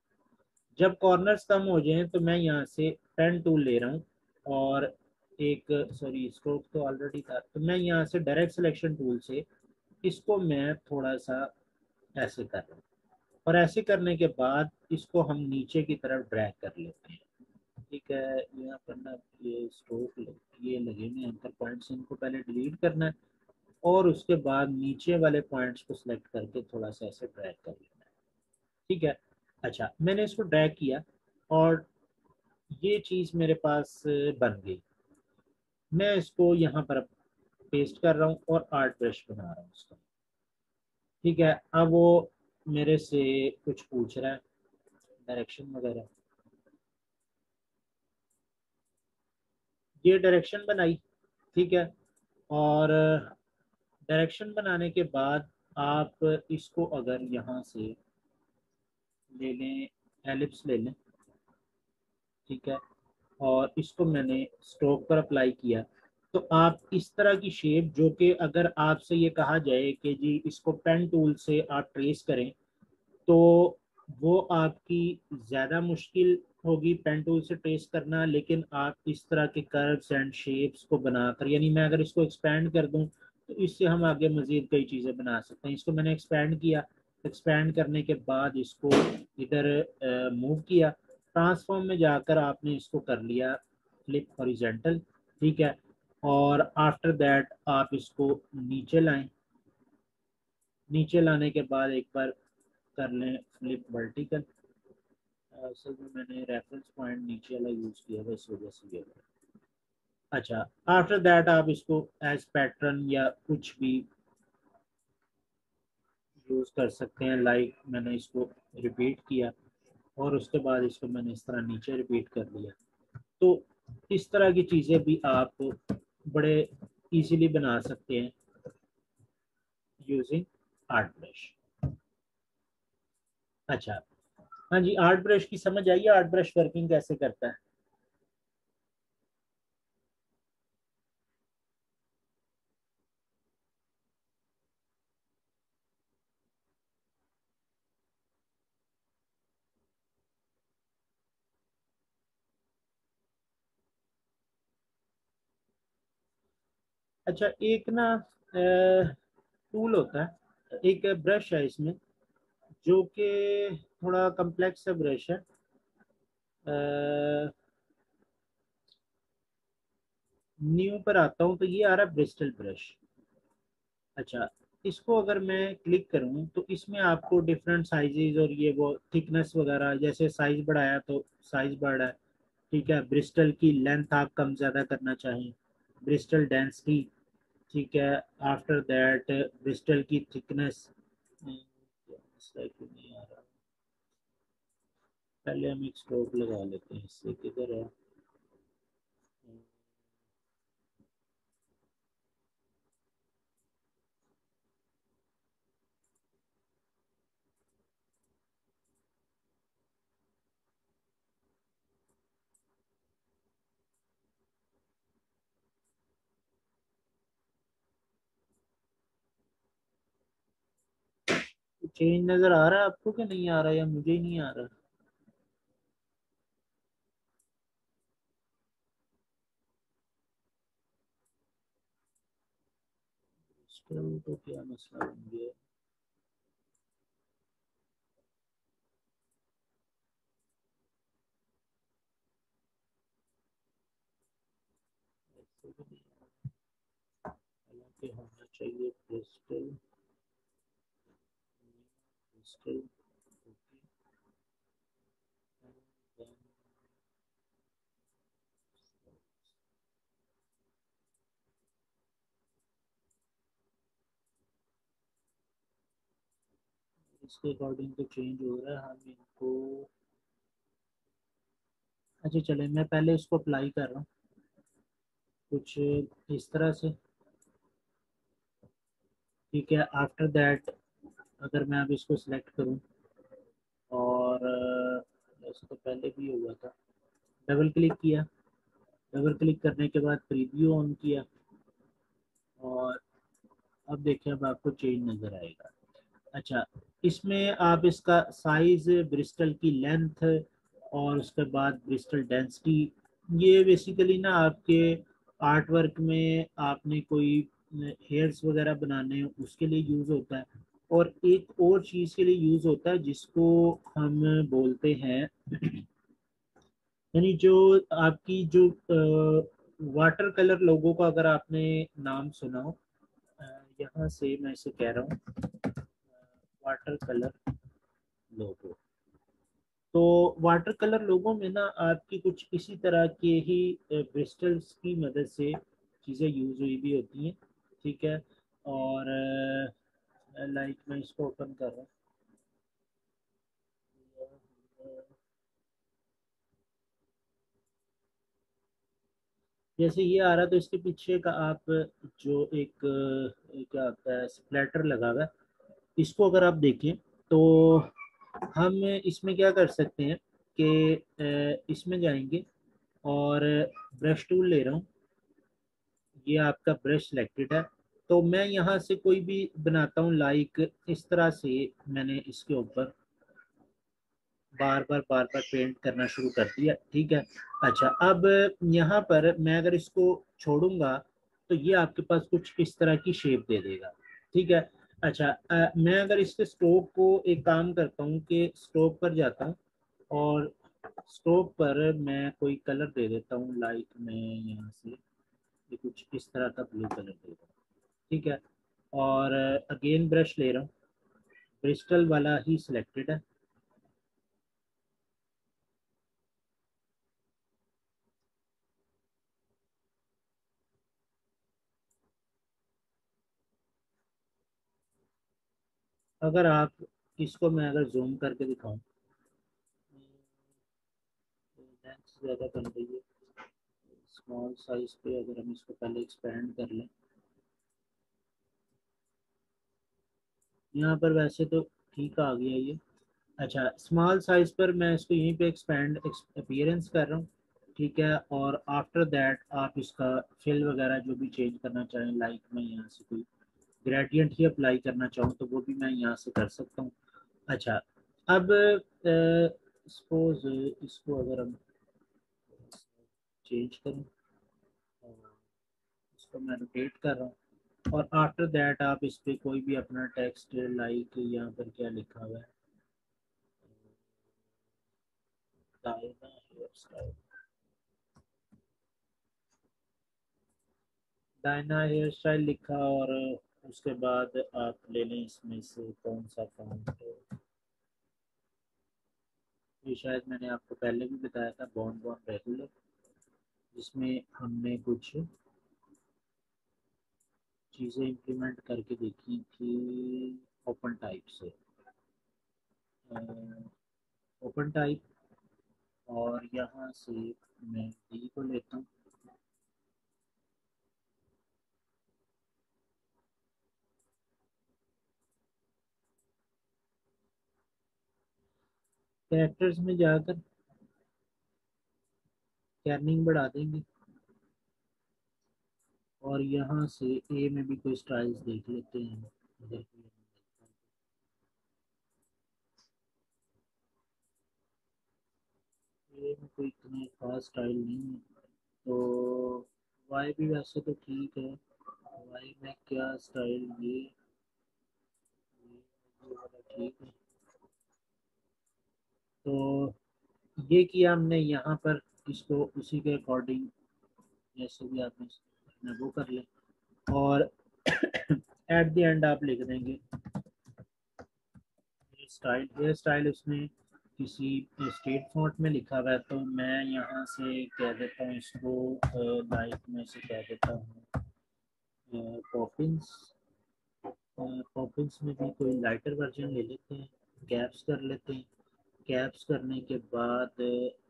जब कॉर्नर्स कम हो जाएं तो मैं यहाँ से पेन टूल ले रहा हूँ और एक सॉरी स्ट्रोक तो ऑलरेडी था तो मैं यहाँ से डायरेक्ट सिलेक्शन टूल से इसको मैं थोड़ा सा ऐसे कर रहा हूँ और ऐसे करने के बाद इसको हम नीचे की तरफ ड्रैग कर लेते हैं, ठीक है। यहाँ पर ना ये स्ट्रोक ये लगे हुए एंकर पॉइंट्स, इनको पहले डिलीट करना है और उसके बाद नीचे वाले पॉइंट्स को सिलेक्ट करके थोड़ा सा ऐसे ड्रैग कर लेना है, ठीक है। अच्छा, मैंने इसको ड्रैग किया और ये चीज मेरे पास बन गई। मैं इसको यहाँ पर पेस्ट कर रहा हूँ और आर्ट ब्रश बना रहा हूँ उसका, ठीक है। अब वो मेरे से कुछ पूछ रहा है डायरेक्शन वगैरह। ये डायरेक्शन बनाई, ठीक है। और डायरेक्शन बनाने के बाद आप इसको अगर यहाँ से ले लें, एलिप्स ले लें, ठीक है। और इसको मैंने स्ट्रोक पर अप्लाई किया तो आप इस तरह की शेप जो कि अगर आपसे ये कहा जाए कि जी इसको पेन टूल से आप ट्रेस करें तो वो आपकी ज़्यादा मुश्किल होगी पेन टूल से ट्रेस करना। लेकिन आप इस तरह के कर्व्स एंड शेप्स को बनाकर, यानी मैं अगर इसको एक्सपैंड कर दूं तो इससे हम आगे मज़ीद कई चीज़ें बना सकते हैं। इसको मैंने एक्सपैंड किया, एक्सपैंड करने के बाद इसको इधर मूव किया, ट्रांसफॉर्म में जाकर आपने इसको कर लिया फ्लिप हॉरिजेंटल, ठीक है। और आफ्टर दैट आप इसको नीचे लाएं नीचे लाने के बाद एक बार कर लें फ्लिप वर्टिकल। असल में मैंने रेफरेंस पॉइंट नीचे वाला यूज किया था, इस वजह से ये। अच्छा, आफ्टर दैट आप इसको एज पैटर्न या कुछ भी यूज कर सकते हैं। लाइक मैंने इसको रिपीट किया और उसके बाद इसको मैंने इस तरह नीचे रिपीट कर लिया। तो इस तरह की चीज़ें भी आप बड़े इजीली बना सकते हैं यूजिंग आर्ट ब्रश। अच्छा, हाँ जी, आर्ट ब्रश की समझ आई है, आर्ट ब्रश वर्किंग कैसे करता है? अच्छा, एक ना टूल होता है, एक ब्रश है इसमें जो कि थोड़ा कम्प्लेक्स सा ब्रश है। न्यू पर आता हूँ तो ये आ रहा है ब्रिस्टल ब्रश। अच्छा, इसको अगर मैं क्लिक करूँ तो इसमें आपको डिफरेंट साइजेस और ये वो थिकनेस वगैरह, जैसे साइज बढ़ाया तो साइज बढ़ा है। ठीक है, ब्रिस्टल की लेंथ आप कम ज़्यादा करना चाहें, ब्रिस्टल डेंसिटी। ठीक है, आफ्टर दैट ब्रिस्टल की थिकनेस। नहीं आ रहा, पहले हम एक स्ट्रोक लगा लेते हैं, इससे किधर है? चेंज नज़र आ रहा है आपको कि नहीं आ रहा, या मुझे ही नहीं आ रहा? ब्रिस्टल तो क्या मसला बन गया? ऐसे भी नहीं, हालांकि होना चाहिए ब्रिस्टल। ब्रिस्टल, इसके अकॉर्डिंग तो चेंज हो रहा है, हम इनको। अच्छा चले, मैं पहले इसको अप्लाई कर रहा हूँ कुछ इस तरह से। ठीक है, आफ्टर दैट अगर मैं अब इसको सिलेक्ट करूँ और वैसे तो पहले भी हुआ था, डबल क्लिक किया, डबल क्लिक करने के बाद प्रीव्यू ऑन किया, और अब देखिए, अब आपको चेंज नज़र आएगा। अच्छा, इसमें आप इसका साइज, ब्रिस्टल की लेंथ और उसके बाद ब्रिस्टल डेंसिटी, ये बेसिकली ना आपके आर्ट वर्क में आपने कोई हेयर्स वगैरह बनाने हो उसके लिए यूज़ होता है। और एक और चीज़ के लिए यूज़ होता है जिसको हम बोलते हैं, यानी जो आपकी जो वाटर कलर लोगों का अगर आपने नाम सुना हो, अ, यहाँ से मैं इसे कह रहा हूँ वाटर कलर लोगो। तो वाटर कलर लोगों में ना आपकी कुछ इसी तरह के ही ब्रिस्टल्स की मदद से चीज़ें यूज हुई भी होती हैं। ठीक है, और लाइक मैं इसको ओपन कर रहा हूँ, जैसे ये आ रहा तो इसके पीछे का आप जो एक क्या होता है स्प्लैटर लगा हुआ है, इसको अगर आप देखें तो हम इसमें क्या कर सकते हैं कि इसमें जाएंगे और ब्रश टूल ले रहा हूँ, ये आपका ब्रश सिलेक्टेड है। तो मैं यहाँ से कोई भी बनाता हूँ, लाइक इस तरह से मैंने इसके ऊपर बार बार पेंट करना शुरू कर दिया। ठीक है, अच्छा, अब यहाँ पर मैं अगर इसको छोड़ूंगा तो ये आपके पास कुछ इस तरह की शेप दे देगा। ठीक है, अच्छा, मैं अगर इसके स्ट्रोक को एक काम करता हूँ कि स्ट्रोक पर जाता हूँ और स्ट्रोक पर मैं कोई कलर दे देता हूँ, लाइक मैं यहाँ से ये कुछ इस तरह का ब्लू कलर दे दूँ। ठीक है, और अगेन ब्रश ले रहा हूँ, ब्रिस्टल वाला ही सिलेक्टेड है। अगर आप इसको मैं अगर जूम करके दिखाऊं तो लेंथ ज़्यादा बन रही है। स्मॉल साइज पे अगर हम इसको पहले एक्सपेंड कर लें, यहाँ पर वैसे तो ठीक आ गया ये। अच्छा, स्मॉल साइज पर मैं इसको यहीं पे एक्सपेंड अपीयरेंस कर रहा हूँ, ठीक है। और आफ्टर दैट आप इसका फिल वगैरह जो भी चेंज करना चाहें, लाइक मैं यहाँ से कोई ग्रेडियंट ही अप्लाई करना चाहूँ तो वो भी मैं यहाँ से कर सकता हूँ। अच्छा, अब सपोज इसको अगर हम चेंज करें और इसको मैं रोटेट कर रहा हूँ, और आफ्टर दैट आप इस पे कोई भी अपना टेक्स्ट, लाइक यहाँ पर क्या लिखा हुआ है, Diana hair style, Diana hair style लिखा, और उसके बाद आप ले लें इसमें से कौन सा फॉन्ट। ये शायद मैंने आपको पहले भी बताया था, बॉन्ड बॉन्ड रेगुलर, जिसमें हमने कुछ चीज़ें इम्प्लीमेंट करके देखी थी ओपन टाइप से। ओपन टाइप, और यहाँ से मैं डी को लेता हूँ। कैरेक्टर्स में जाकर कैर्निंग बढ़ा देंगे, और यहाँ से ए में भी कोई स्टाइल्स देख लेते हैं अगर कोई हमें मिलता है। ए में कोई इतना खास स्टाइल नहीं है, तो वाई भी वैसे तो ठीक है। वाई में क्या स्टाइल, ये वाला ठीक है। तो ये किया हमने यहाँ पर, इसको उसी के अकॉर्डिंग जैसे भी आपने अपना वो कर ले, और एट द एंड आप लिख देंगे हेयर स्टाइल। हेयर स्टाइल उसमें किसी स्टेट फॉन्ट में लिखा हुआ है, तो मैं यहाँ से कह देता हूँ इसको, लाइक मैं इसे कह देता हूँ पॉपिंस। पॉपिंस में भी कोई लाइटर वर्जन ले लेते हैं, कैप्स कर लेते हैं। कैप्स करने के बाद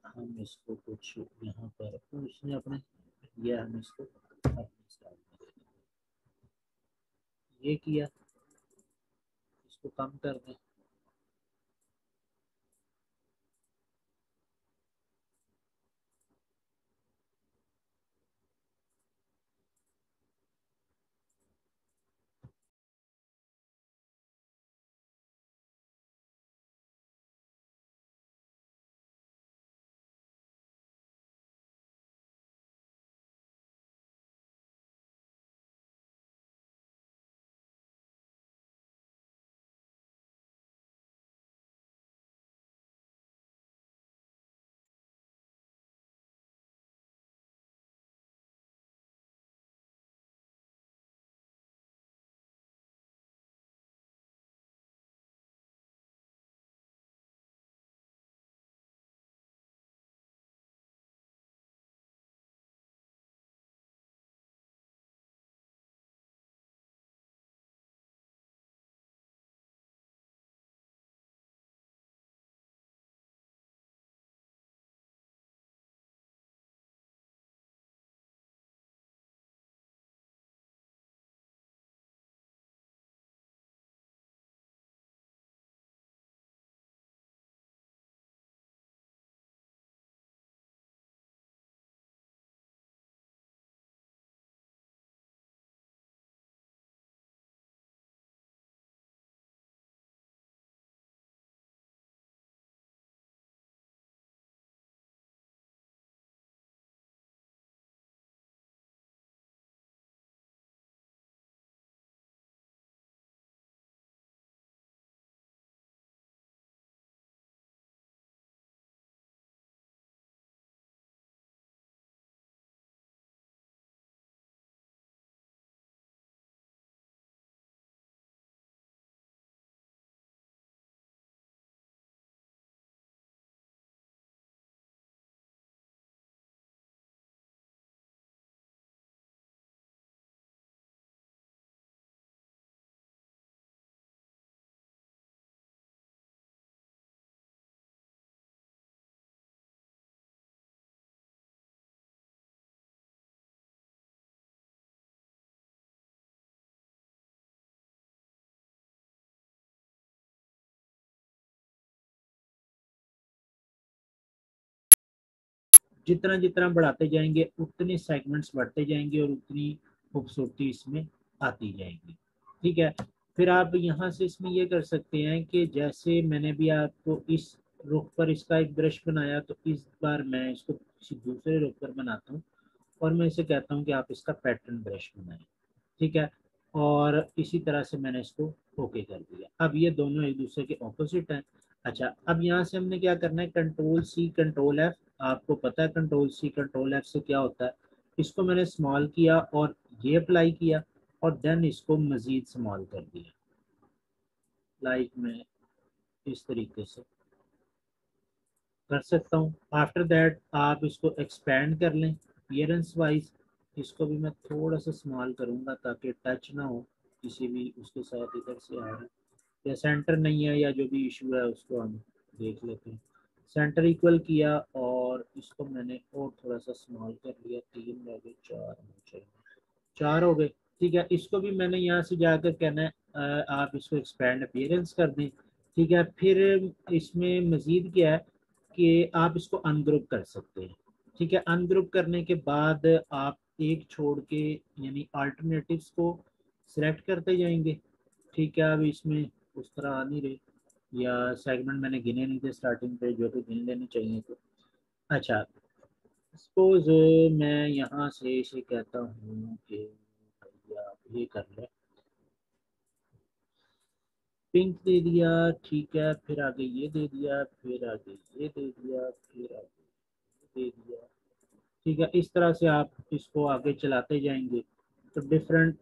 हम इसको कुछ यहाँ पर उसने अपने दिया, हम इसको अपने स्टाइल में दे देंगे। ये किया, इसको कम कर दें। जितना जितना बढ़ाते जाएंगे उतने सेगमेंट्स बढ़ते जाएंगे और उतनी खूबसूरती इसमें आती जाएगी। ठीक है, फिर आप यहाँ से इसमें ये कर सकते हैं कि जैसे मैंने भी आपको इस रुख पर इसका एक ब्रश बनाया, तो इस बार मैं इसको किसी दूसरे रुख पर बनाता हूँ और मैं इसे कहता हूँ कि आप इसका पैटर्न ब्रश बनाएं। ठीक है, और इसी तरह से मैंने इसको ओके कर दिया। अब ये दोनों एक दूसरे के ऑपोजिट हैं। अच्छा, अब यहाँ से हमने क्या करना है, कंट्रोल सी कंट्रोल एफ। आपको पता है कंट्रोल सी कंट्रोल एफ से क्या होता है। इसको मैंने स्मॉल किया और ये अप्लाई किया और देन इसको मजीद स्मॉल कर दिया, लाइक मैं इस तरीके से कर सकता हूँ। आफ्टर दैट आप इसको एक्सपेंड कर लें अपीयरेंस वाइज। इसको भी मैं थोड़ा सा स्मॉल करूँगा ताकि टच ना हो किसी भी उसके साथ इधर से आ रहा है या सेंटर नहीं है या जो भी इशू है उसको हम देख लेते हैं। सेंटर इक्वल किया और इसको मैंने और थोड़ा सा स्मॉल कर लिया, 3 रह गए, 4 होने चाहिए, 4 हो गए। ठीक है, इसको भी मैंने यहाँ से जाकर कहना है आप इसको एक्सपेंड अपीयरेंस कर दें। ठीक है, फिर इसमें मजीद क्या है कि आप इसको अनग्रुप कर सकते हैं। ठीक है, अनग्रुप करने के बाद आप एक छोड़ के यानी अल्टरनेटिव्स को सिलेक्ट करते जाएंगे। ठीक है, अब इसमें उस तरह आ नहीं रही या सेगमेंट मैंने गिने नहीं थे स्टार्टिंग पे जो कि गिन लेने चाहिए तो। अच्छा, सपोज मैं यहाँ से इसे कहता हूँ कि भैया आप ये कर ले, पिंक दे दिया। ठीक है, फिर आगे ये दे दिया, फिर आगे ये दे दिया, फिर आगे ये दे दिया। ठीक है, इस तरह से आप इसको आगे चलाते जाएंगे तो डिफरेंट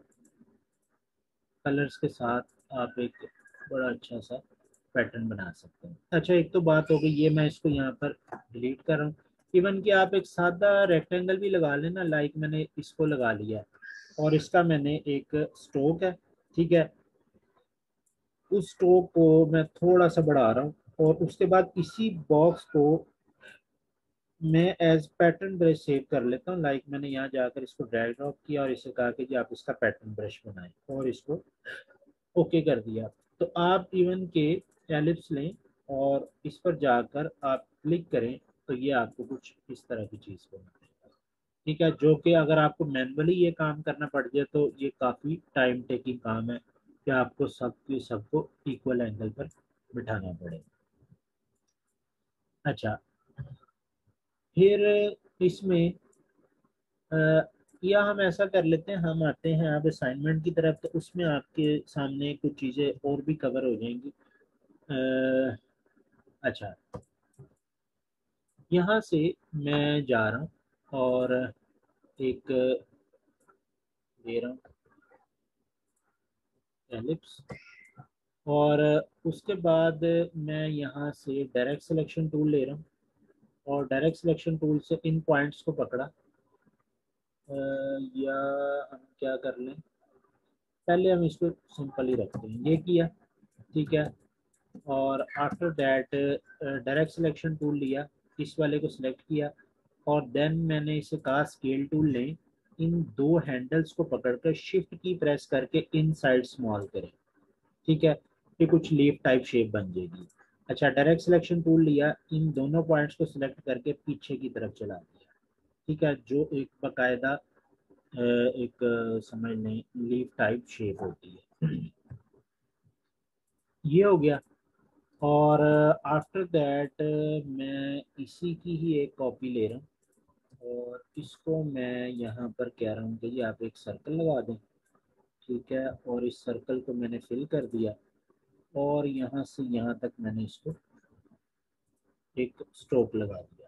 कलर्स के साथ आप एक बड़ा अच्छा सा पैटर्न बना सकते हैं। अच्छा, एक तो बात हो गई, ये मैं इसको यहाँ पर डिलीट कर रहा हूँ। इवन कि आप एक सादा रेक्टेंगल भी लगा लेना, लाइक मैंने इसको लगा लिया और इसका मैंने एक स्ट्रोक है। ठीक है, उस स्ट्रोक को मैं थोड़ा सा बढ़ा रहा हूँ और उसके बाद इसी बॉक्स को मैं एज पैटर्न ब्रश सेव कर लेता हूँ। लाइक मैंने यहाँ जाकर इसको ड्रैग ड्रॉप किया और इसे कहा कि जी आप इसका पैटर्न ब्रश बनाएं और इसको ओके कर दिया। तो आप इवन के एलिप्स लें और इस पर जाकर आप क्लिक करें तो ये आपको कुछ इस तरह की चीज़ बना देगा। ठीक है, जो कि अगर आपको मैनुअली ये काम करना पड़ जाए तो ये काफ़ी टाइम टेकिंग काम है कि आपको सबको इक्वल एंगल पर बिठाना पड़े। अच्छा, फिर इसमें या हम ऐसा कर लेते हैं, हम आते हैं आप असाइनमेंट की तरफ, तो उसमें आपके सामने कुछ चीज़ें और भी कवर हो जाएंगी। अच्छा, यहाँ से मैं जा रहा हूँ और एक दे रहा हूँ एलिप्स और उसके बाद मैं यहाँ से डायरेक्ट सिलेक्शन टूल ले रहा हूँ और डायरेक्ट सिलेक्शन टूल से इन पॉइंट्स को पकड़ा। या हम क्या कर लें, पहले हम इसको सिंपल ही रखते हैं, ये किया। ठीक है, और after that direct selection tool लिया, इस वाले को सिलेक्ट किया और देन मैंने इसे कहा स्केल टूल लें, इन दो हैंडल्स को पकड़कर शिफ्ट की प्रेस करके इन साइड स्मॉल करें। ठीक है, ये कुछ लीफ टाइप शेप बन जाएगी। अच्छा, डायरेक्ट सिलेक्शन टूल लिया, इन दोनों पॉइंट्स को सिलेक्ट करके पीछे की तरफ चला दिया। ठीक है, जो एक बाकायदा एक समझ लें लीफ टाइप शेप होती है। ये हो गया और आफ्टर दैट मैं इसी की ही एक कॉपी ले रहा हूँ और इसको मैं यहाँ पर कह रहा हूँ कि जी आप एक सर्कल लगा दें। ठीक है, और इस सर्कल को मैंने फिल कर दिया और यहाँ से यहाँ तक मैंने इसको एक स्ट्रोक लगा दिया।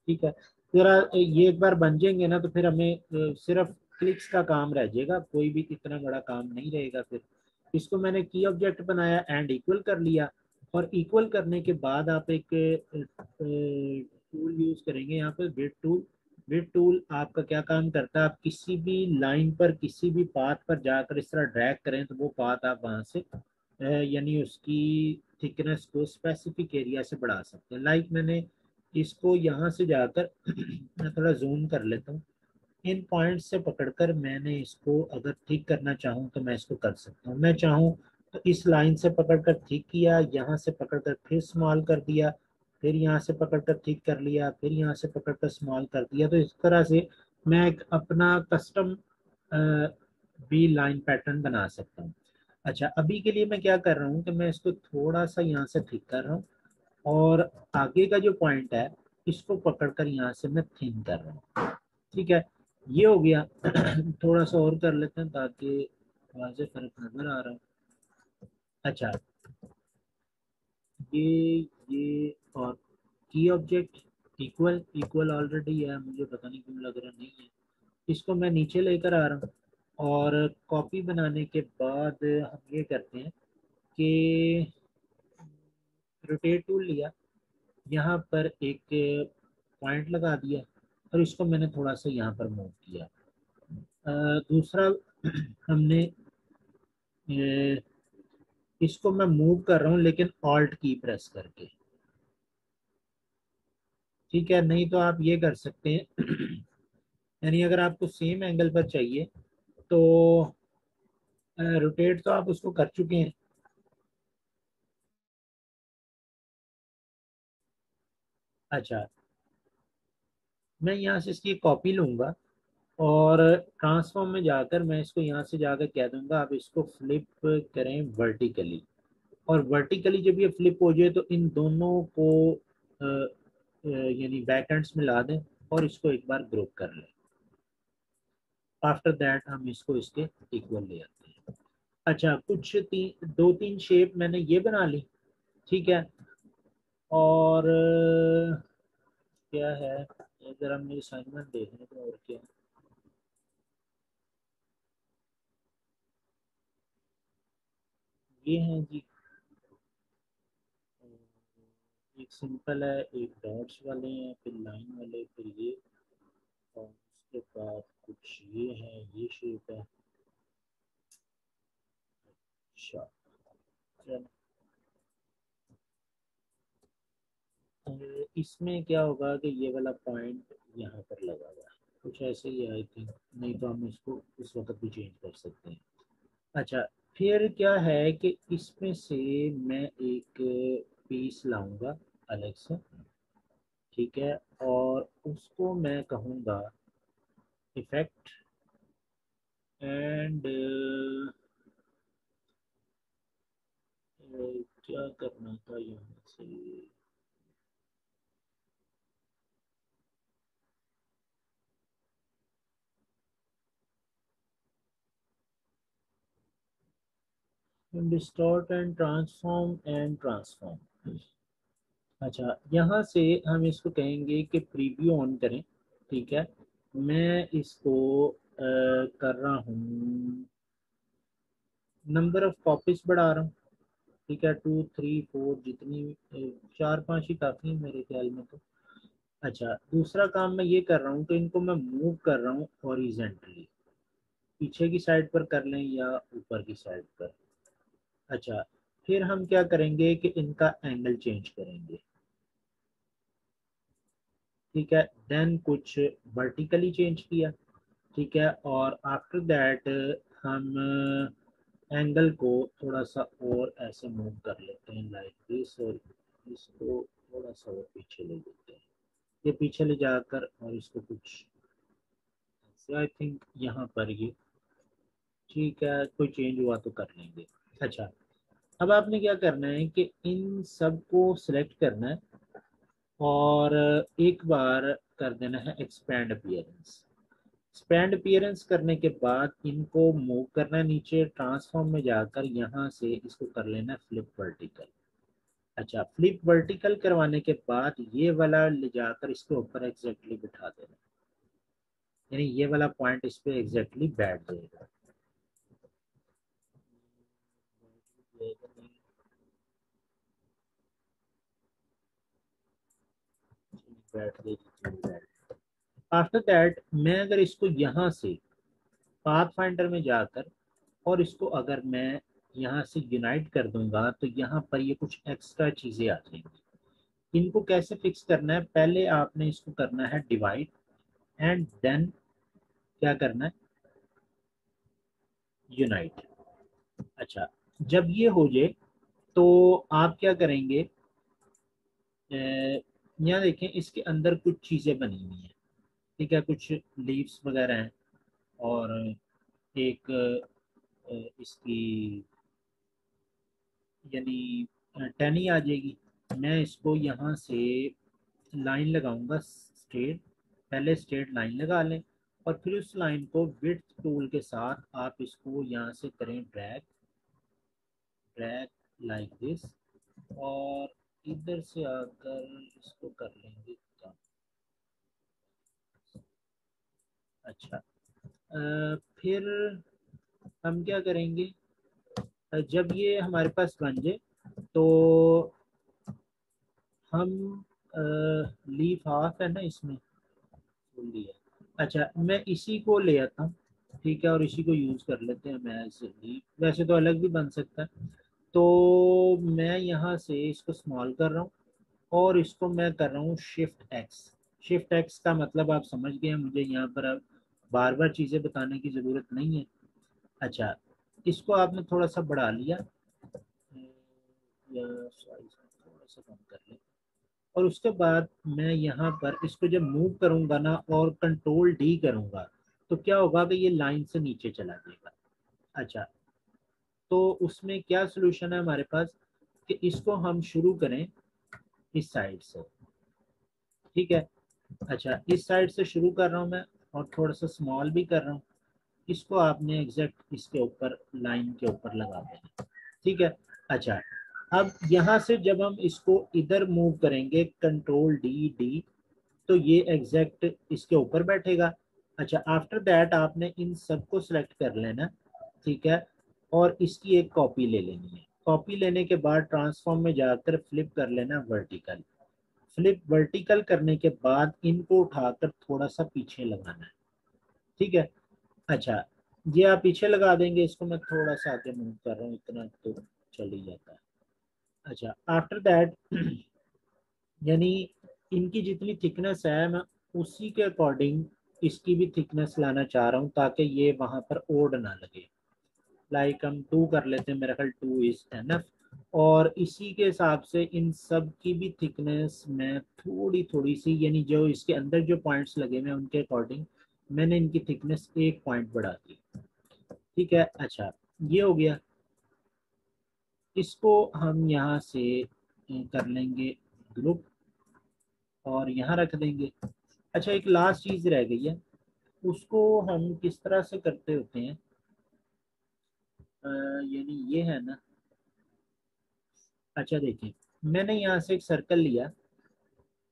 ठीक है, जरा ये एक बार बन जाएंगे ना तो फिर हमें सिर्फ क्लिक्स का काम रह जाएगा, कोई भी इतना बड़ा काम नहीं रहेगा। फिर इसको मैंने की ऑब्जेक्ट बनाया एंड इक्वल कर लिया और इक्वल करने के बाद आप एक टूल यूज करेंगे यहाँ पर, विड्थ टूल। विड्थ टूल आपका क्या काम करता है, आप किसी भी लाइन पर किसी भी पाथ पर जाकर इस तरह ड्रैग करें तो वो पाथ आप वहां से यानी उसकी थिकनेस को स्पेसिफिक एरिया से बढ़ा सकते हैं। लाइक मैंने इसको यहाँ से जाकर मैं थोड़ा जूम कर लेता हूँ, इन पॉइंट्स से पकड़कर मैंने इसको अगर ठीक करना चाहूँ तो मैं इसको कर सकता हूँ। मैं चाहूँ तो इस लाइन से पकड़कर ठीक किया, यहाँ से पकड़कर फिर स्मॉल कर दिया, फिर यहाँ से पकड़कर ठीक कर लिया, फिर यहाँ से पकड़कर स्मॉल कर दिया। तो इस तरह से मैं एक अपना कस्टम बी लाइन पैटर्न बना सकता हूँ। अच्छा, अभी के लिए मैं क्या कर रहा हूँ कि मैं इसको थोड़ा सा यहाँ से ठीक कर रहा हूँ, और आगे का जो पॉइंट है इसको पकड़कर यहाँ से मैं थिन कर रहा हूँ। ठीक है, ये हो गया। थोड़ा सा और कर लेते हैं ताकि वाज़ेह फर्क नजर आ रहा है। अच्छा, ये और की ऑब्जेक्ट इक्वल इक्वल ऑलरेडी है, मुझे पता नहीं क्यों लग रहा नहीं है। इसको मैं नीचे लेकर आ रहा हूँ, और कॉपी बनाने के बाद हम ये करते हैं कि रोटेट टूल लिया, यहाँ पर एक पॉइंट लगा दिया, और इसको मैंने थोड़ा सा यहाँ पर मूव किया। दूसरा हमने इसको मैं मूव कर रहा हूँ लेकिन ऑल्ट की प्रेस करके। ठीक है, नहीं तो आप ये कर सकते हैं यानी अगर आपको सेम एंगल पर चाहिए तो रोटेट तो आप उसको कर चुके हैं। अच्छा, मैं यहाँ से इसकी कॉपी लूंगा, और ट्रांसफॉर्म में जाकर मैं इसको यहाँ से जाकर कह दूंगा आप इसको फ्लिप करें वर्टिकली, और वर्टिकली जब ये फ्लिप हो जाए तो इन दोनों को यानी बैक एंड्स में ला दें, और इसको एक बार ग्रुप कर लें। आफ्टर दैट हम इसको इसके इक्वल ले आते हैं। अच्छा, कुछ दो तीन शेप मैंने ये बना ली। ठीक है, और क्या है, अगर हम मेरी असाइनमेंट देखें तो और क्या, ये है जी। एक सिंपल है, एक डॉट्स वाले हैं, फिर लाइन वाले, फिर ये, और उसके बाद कुछ ये है, ये शेप है। अच्छा, चलो, इसमें क्या होगा कि ये वाला पॉइंट यहाँ पर लगा हुआ है, कुछ ऐसे ही आई थिंक, नहीं तो हम इसको इस वक्त भी चेंज कर सकते हैं। अच्छा, फिर क्या है कि इसमें से मैं एक पीस लाऊंगा अलग से। ठीक है, और उसको मैं कहूँगा इफेक्ट, एंड क्या करना था यहाँ से, distort and transform and transform. अच्छा, यहाँ से हम इसको कहेंगे कि प्रीव्यू ऑन करें। ठीक है, मैं इसको कर रहा हूँ, नंबर ऑफ कॉपीज बढ़ा रहा हूँ। ठीक है, 2 3 4 जितनी, चार पांच ही काफ़ी है मेरे ख्याल में तो। अच्छा, दूसरा काम मैं ये कर रहा हूँ कि इनको मैं मूव कर रहा हूँ हॉरिजेंटली, पीछे की साइड पर कर लें या ऊपर की साइड पर। अच्छा, फिर हम क्या करेंगे कि इनका एंगल चेंज करेंगे। ठीक है, देन कुछ वर्टिकली चेंज किया। ठीक है, और आफ्टर दैट हम एंगल को थोड़ा सा और ऐसे मूव कर लेते हैं लाइक दिस, और इसको थोड़ा सा और पीछे ले लेते हैं, ये पीछे ले जाकर, और इसको कुछ ऐसे आई थिंक यहाँ पर ये। ठीक है, कोई चेंज हुआ तो कर लेंगे। अच्छा, अब आपने क्या करना है कि इन सब को सिलेक्ट करना है, और एक बार कर देना है एक्सपैंड अपीयरेंस। एक्सपैंड अपीयरेंस करने के बाद इनको मूव करना है नीचे, ट्रांसफॉर्म में जाकर यहाँ से इसको कर लेना है फ्लिप वर्टिकल। अच्छा, फ्लिप वर्टिकल करवाने के बाद ये वाला ले जाकर इसके ऊपर एग्जैक्टली बिठा देना, यानी ये वाला पॉइंट इस पे एग्जैक्टली बैठ जाएगा। आफ्टर दैट मैं अगर इसको यहाँ से पाथ फाइंडर में जाकर, और इसको अगर मैं यहाँ से यूनाइट कर दूंगा तो यहाँ पर ये कुछ एक्स्ट्रा चीजें आ जाएंगी। इनको कैसे फिक्स करना है, पहले आपने इसको करना है डिवाइड, एंड देन क्या करना है, यूनाइट। अच्छा, जब ये हो जाए तो आप क्या करेंगे, यहाँ देखें इसके अंदर कुछ चीज़ें बनी हुई हैं, ठीक है, कुछ लीव्स वगैरह हैं और एक इसकी यानी टहनी आ जाएगी। मैं इसको यहाँ से लाइन लगाऊंगा स्ट्रेट, पहले स्ट्रेट लाइन लगा लें और फिर उस लाइन को विड्थ टूल के साथ आप इसको यहाँ से करें ड्रैग, ड्रैग लाइक दिस, और इधर से आकर इसको कर लेंगे कम। अच्छा, फिर हम क्या करेंगे, जब ये हमारे पास बन जाए तो हम लीफ हाफ है ना इसमें लिया, अच्छा मैं इसी को ले आता हूँ, ठीक है, और इसी को यूज कर लेते हैं मैं एज लीफ, वैसे तो अलग भी बन सकता है। तो मैं यहाँ से इसको स्मॉल कर रहा हूँ और इसको मैं कर रहा हूँ शिफ्ट एक्स। शिफ्ट एक्स का मतलब आप समझ गए हैं, मुझे यहाँ पर अब बार बार चीज़ें बताने की ज़रूरत नहीं है। अच्छा, इसको आपने थोड़ा सा बढ़ा लिया या साइज थोड़ा सा कम कर लें, और उसके बाद मैं यहाँ पर इसको जब मूव करूँगा ना और कंट्रोल डी करूँगा तो क्या होगा कि ये लाइन से नीचे चला जाएगा। अच्छा, तो उसमें क्या सोल्यूशन है हमारे पास कि इसको हम शुरू करें इस साइड से, ठीक है। अच्छा, इस साइड से शुरू कर रहा हूँ मैं और थोड़ा सा स्मॉल भी कर रहा हूँ, इसको आपने एग्जैक्ट इसके ऊपर लाइन के ऊपर लगा देना, ठीक है। अच्छा, अब यहाँ से जब हम इसको इधर मूव करेंगे कंट्रोल डी डी, तो ये एग्जैक्ट इसके ऊपर बैठेगा। अच्छा, आफ्टर दैट आपने इन सबको सिलेक्ट कर लेना, ठीक है, और इसकी एक कॉपी ले लेनी है। कॉपी लेने के बाद ट्रांसफॉर्म में जाकर फ्लिप कर लेना वर्टिकल। फ्लिप वर्टिकल करने के बाद इनको उठाकर थोड़ा सा पीछे लगाना है, ठीक है। अच्छा, ये आप पीछे लगा देंगे, इसको मैं थोड़ा सा आगे मूव कर रहा हूँ, इतना तो चल ही जाता है। अच्छा, आफ्टर दैट यानी इनकी जितनी थिकनेस है मैं उसी के अकॉर्डिंग इसकी भी थिकनेस लाना चाह रहा हूँ ताकि ये वहां पर ओड ना लगे। लाइक हम 2 कर लेते हैं, मेरा ख्याल 2 इज एनफ, और इसी के हिसाब से इन सब की भी थिकनेस मैं थोड़ी थोड़ी सी, यानी जो इसके अंदर जो पॉइंट्स लगे हुए हैं उनके अकॉर्डिंग मैंने इनकी थिकनेस 1 पॉइंट बढ़ा दी, ठीक है। अच्छा, ये हो गया, इसको हम यहाँ से कर लेंगे ग्रुप और यहाँ रख देंगे। अच्छा, एक लास्ट चीज रह गई है, उसको हम किस तरह से करते होते हैं, यानी ये है ना। अच्छा देखिए, मैंने यहाँ से एक सर्कल लिया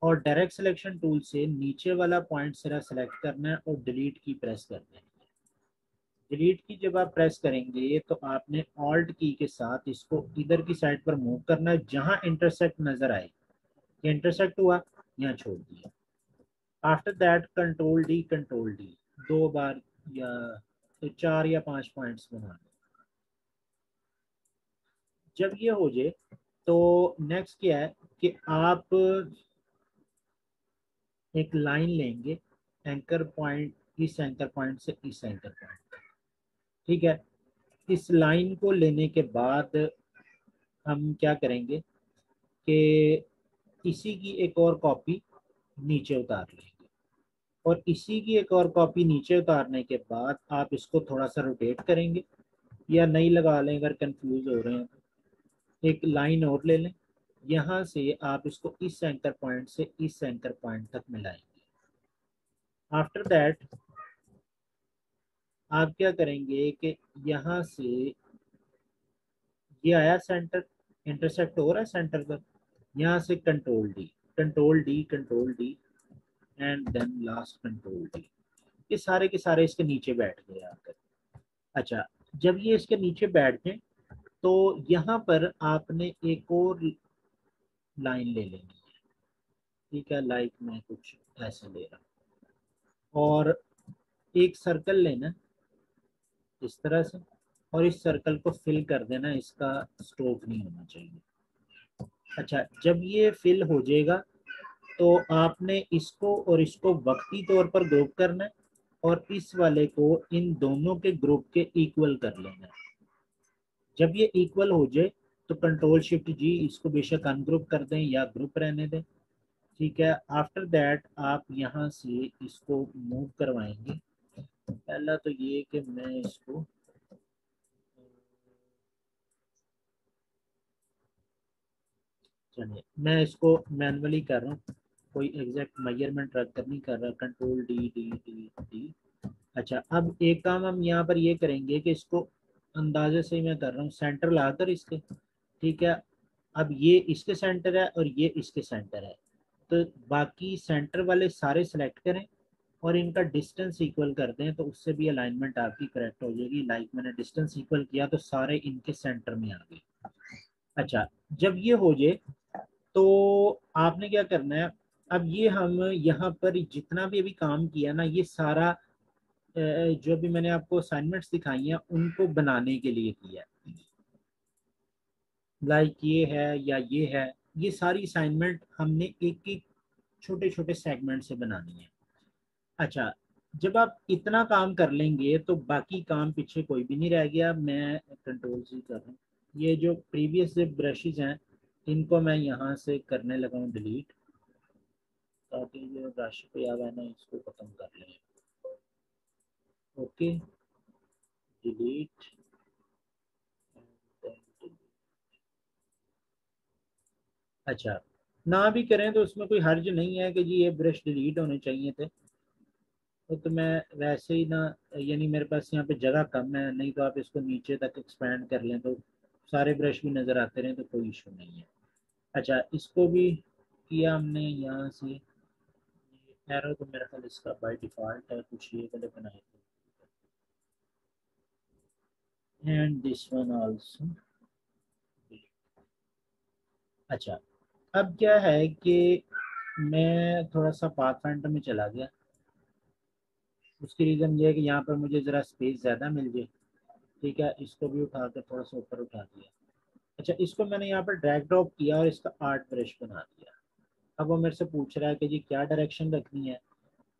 और डायरेक्ट सिलेक्शन टूल से नीचे वाला पॉइंट सिरा सेलेक्ट करना है और डिलीट की प्रेस करना है। डिलीट की जब आप प्रेस करेंगे तो आपने ऑल्ट की के साथ इसको इधर की साइड पर मूव करना है, जहां इंटरसेक्ट नजर आए, ये इंटरसेक्ट हुआ, यहाँ छोड़ दिया। आफ्टर दैट कंट्रोल डी 2 बार या तो 4 या 5 पॉइंट्स बना। जब ये हो जाए तो नेक्स्ट क्या है कि आप एक लाइन लेंगे एंकर पॉइंट, इस एंकर पॉइंट से इस एंकर पॉइंट, ठीक है। इस लाइन को लेने के बाद हम क्या करेंगे कि इसी की एक और कॉपी नीचे उतार लेंगे, और इसी की एक और कॉपी नीचे उतारने के बाद आप इसको थोड़ा सा रोटेट करेंगे या नहीं लगा लें अगर कंफ्यूज हो रहे हैं तो। एक लाइन और ले लें, यहाँ से आप इसको इस एंकर पॉइंट से इस एंकर पॉइंट तक मिलाएंगे। आफ्टर दैट आप क्या करेंगे कि यहाँ से ये आया सेंटर, इंटरसेक्ट हो रहा है सेंटर पर, यहाँ से control D, control D and then last control D, ये सारे के सारे इसके नीचे बैठ गए आकर। अच्छा, जब ये इसके नीचे बैठ गए तो यहाँ पर आपने एक और लाइन ले लेनी है, ठीक है, लाइक मैं कुछ ऐसे ले रहा हूँ, और एक सर्कल लेना इस तरह से, और इस सर्कल को फिल कर देना, इसका स्ट्रोक नहीं होना चाहिए। अच्छा, जब ये फिल हो जाएगा तो आपने इसको और इसको वक्ती तौर पर ग्रुप करना है और इस वाले को इन दोनों के ग्रुप के इक्वल कर लेना है। जब ये इक्वल हो जाए तो कंट्रोल शिफ्ट जी, इसको बेशक अनग्रुप कर दें या ग्रुप रहने दें, ठीक है, आफ्टर दैट आप यहाँ से इसको मूव करवाएंगे। पहला तो ये कि मैं इसको चलिए मैं इसको मैनुअली कर रहा हूँ, कोई एग्जैक्ट मेजरमेंट रख कर नहीं कर रहा, control D D D D. अच्छा, अब एक काम हम यहाँ पर ये करेंगे कि इसको अंदाजे से ही मैं कर रहा हूँ सेंटर लाकर इसके, ठीक है। अब ये इसके सेंटर है और ये इसके सेंटर है, तो बाकी सेंटर वाले सारे सिलेक्ट करें और इनका डिस्टेंस इक्वल कर दें, तो उससे भी अलाइनमेंट आपकी करेक्ट हो जाएगी। लाइक मैंने डिस्टेंस इक्वल किया तो सारे इनके सेंटर में आ गए। अच्छा, जब ये हो जाए तो आपने क्या करना है, अब ये हम यहाँ पर जितना भी अभी काम किया ना, ये सारा जो भी मैंने आपको असाइनमेंट्स दिखाई हैं उनको बनाने के लिए किया। लाइक ये है या ये है, ये सारी असाइनमेंट हमने एक एक छोटे छोटे सेगमेंट से बनानी है। अच्छा, जब आप इतना काम कर लेंगे तो बाकी काम पीछे कोई भी नहीं रह गया। मैं कंट्रोल सी कर रहा हूँ, ये जो प्रीवियस जो ब्रशेज हैं इनको मैं यहाँ से करने लगा हूँ डिलीट, ताकि जो ब्रश पे आ गया ना इसको खत्म कर लें। Okay, delete. अच्छा, ना भी करें तो उसमें कोई हर्ज नहीं है कि जी ये ब्रश डिलीट होने चाहिए थे। तो मैं वैसे ही ना, यानी मेरे पास यहाँ पे जगह कम है, नहीं तो आप इसको नीचे तक एक्सपेंड कर लें तो सारे ब्रश भी नज़र आते रहें तो कोई इशू नहीं है। अच्छा, इसको भी किया हमने यहाँ से, एरो तो मेरा ख्याल इसका बाय डिफ़ॉल्ट है, कुछ ये वाले बनाए थे, एंड दिस वन आल्सो। अच्छा, अब क्या है कि मैं थोड़ा सा पाथफाइंडर में चला गया, उसकी रीज़न ये है कि यहाँ पर मुझे ज़रा स्पेस ज़्यादा मिल जाए। ठीक है, इसको भी उठा कर थोड़ा सा ऊपर उठा दिया। अच्छा, इसको मैंने यहाँ पर ड्रैग ड्रॉप किया और इसका आर्ट ब्रश बना दिया। अब वो मेरे से पूछ रहा है कि जी क्या डायरेक्शन रखनी है।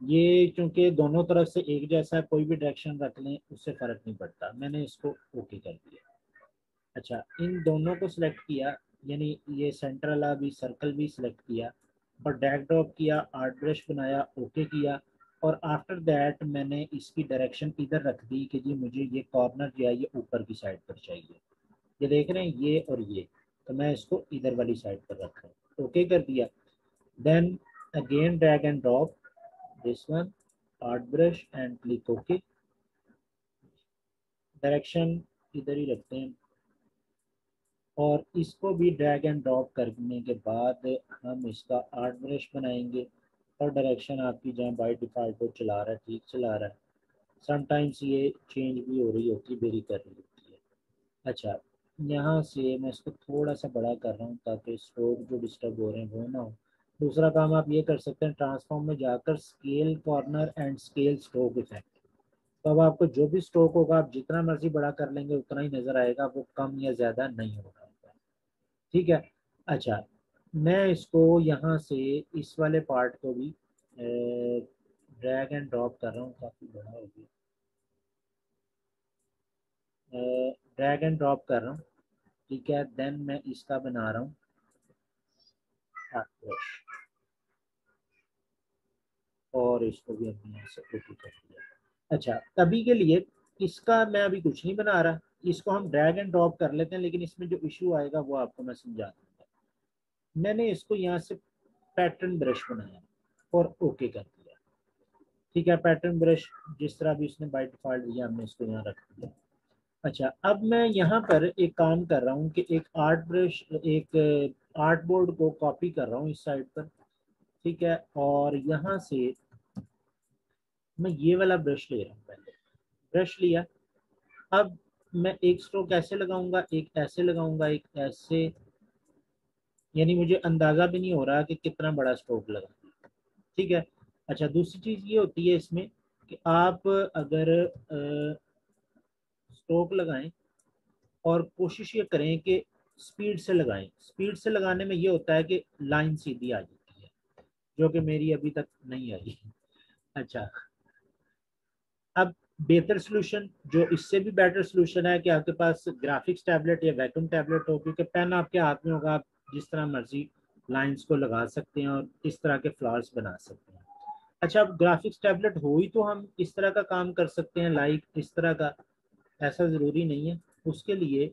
ये क्योंकि दोनों तरफ से एक जैसा है, कोई भी डायरेक्शन रख लें उससे फ़र्क नहीं पड़ता, मैंने इसको ओके कर दिया। अच्छा, इन दोनों को सिलेक्ट किया, यानी ये सेंटर वाला भी सर्कल भी सिलेक्ट किया और ड्रैग ड्रॉप किया, आर्ट ब्रश बनाया, ओके किया। और आफ्टर दैट मैंने इसकी डायरेक्शन इधर रख दी कि जी मुझे ये कॉर्नर जो है ये ऊपर की साइड पर चाहिए। ये देख रहे हैं ये और ये, तो मैं इसको इधर वाली साइड पर रख रहा हूँ, ओके कर दिया। Then again drag and drop this one, art brush and click okay. Direction इधर ही रखते हैं और इसको भी ड्रैग एंड ड्रॉप करने के बाद हम इसका आर्ट ब्रश बनाएंगे। और डायरेक्शन आपकी जहाँ बाय डिफ़ॉल्ट वो चला रहा है ठीक चला रहा है, समटाइम्स ये चेंज भी हो रही होती है, वेरी कर रही होती है। अच्छा, यहाँ से मैं इसको थोड़ा सा बड़ा कर रहा हूँ ताकि स्ट्रोक जो डिस्टर्ब हो रहे हैं वो ना हो। दूसरा काम आप ये कर सकते हैं, ट्रांसफॉर्म में जाकर scale corner and scale stroke effect. तो अब आपको जो भी स्ट्रोक होगा आप जितना मर्जी बड़ा कर लेंगे उतना ही नज़र आएगा, वो कम या ज़्यादा नहीं होगा। ठीक है। अच्छा, मैं इसको यहाँ से इस वाले पार्ट को भी ड्रैग एंड ड्रॉप कर रहा हूँ, काफ़ी बड़ा हो गया, ड्रैग एंड ड्रॉप कर रहा हूँ। ठीक है, देन मैं इसका बना रहा हूँ ब्रश और इसको भी हमने यहाँ से कॉपी कर दिया। अच्छा, अभी के लिए इसका मैं अभी कुछ नहीं बना रहा, इसको हम ड्रैग एंड ड्रॉप कर लेते हैं, लेकिन इसमें जो इशू आएगा वो आपको मैं समझा दूंगा। मैंने इसको यहाँ से पैटर्न ब्रश बनाया और ओके कर दिया। ठीक है, पैटर्न ब्रश जिस तरह भी इसने बाय डिफॉल्ट दिया हमने इसको यहाँ रख दिया। अच्छा, अब मैं यहाँ पर एक काम कर रहा हूँ कि एक आर्ट ब्रश, एक आर्ट बोर्ड को कॉपी कर रहा हूँ इस साइड पर। ठीक है, और यहाँ से मैं ये वाला ब्रश ले रहा हूँ, पहले ब्रश लिया। अब मैं एक स्ट्रोक ऐसे लगाऊंगा, एक ऐसे लगाऊंगा, एक ऐसे, यानी मुझे अंदाजा भी नहीं हो रहा कि कितना बड़ा स्ट्रोक लगा। ठीक है। अच्छा, दूसरी चीज ये होती है इसमें कि आप अगर स्ट्रोक लगाएं और कोशिश ये करें कि स्पीड से लगाएं। स्पीड से लगाने में ये होता है कि लाइन सीधी आ जाती है, जो कि मेरी अभी तक नहीं आई। अच्छा, अब बेहतर सोल्यूशन, जो इससे भी बेटर सोल्यूशन है कि आपके पास ग्राफिक्स टैबलेट या वैक्यूम टैबलेट हो, क्योंकि पेन आपके हाथ में होगा, आप जिस तरह मर्जी लाइंस को लगा सकते हैं और इस तरह के फ्लावर्स बना सकते हैं। अच्छा, अब ग्राफिक्स टैबलेट हो ही तो हम इस तरह का काम कर सकते हैं, लाइक इस तरह का, ऐसा ज़रूरी नहीं है। उसके लिए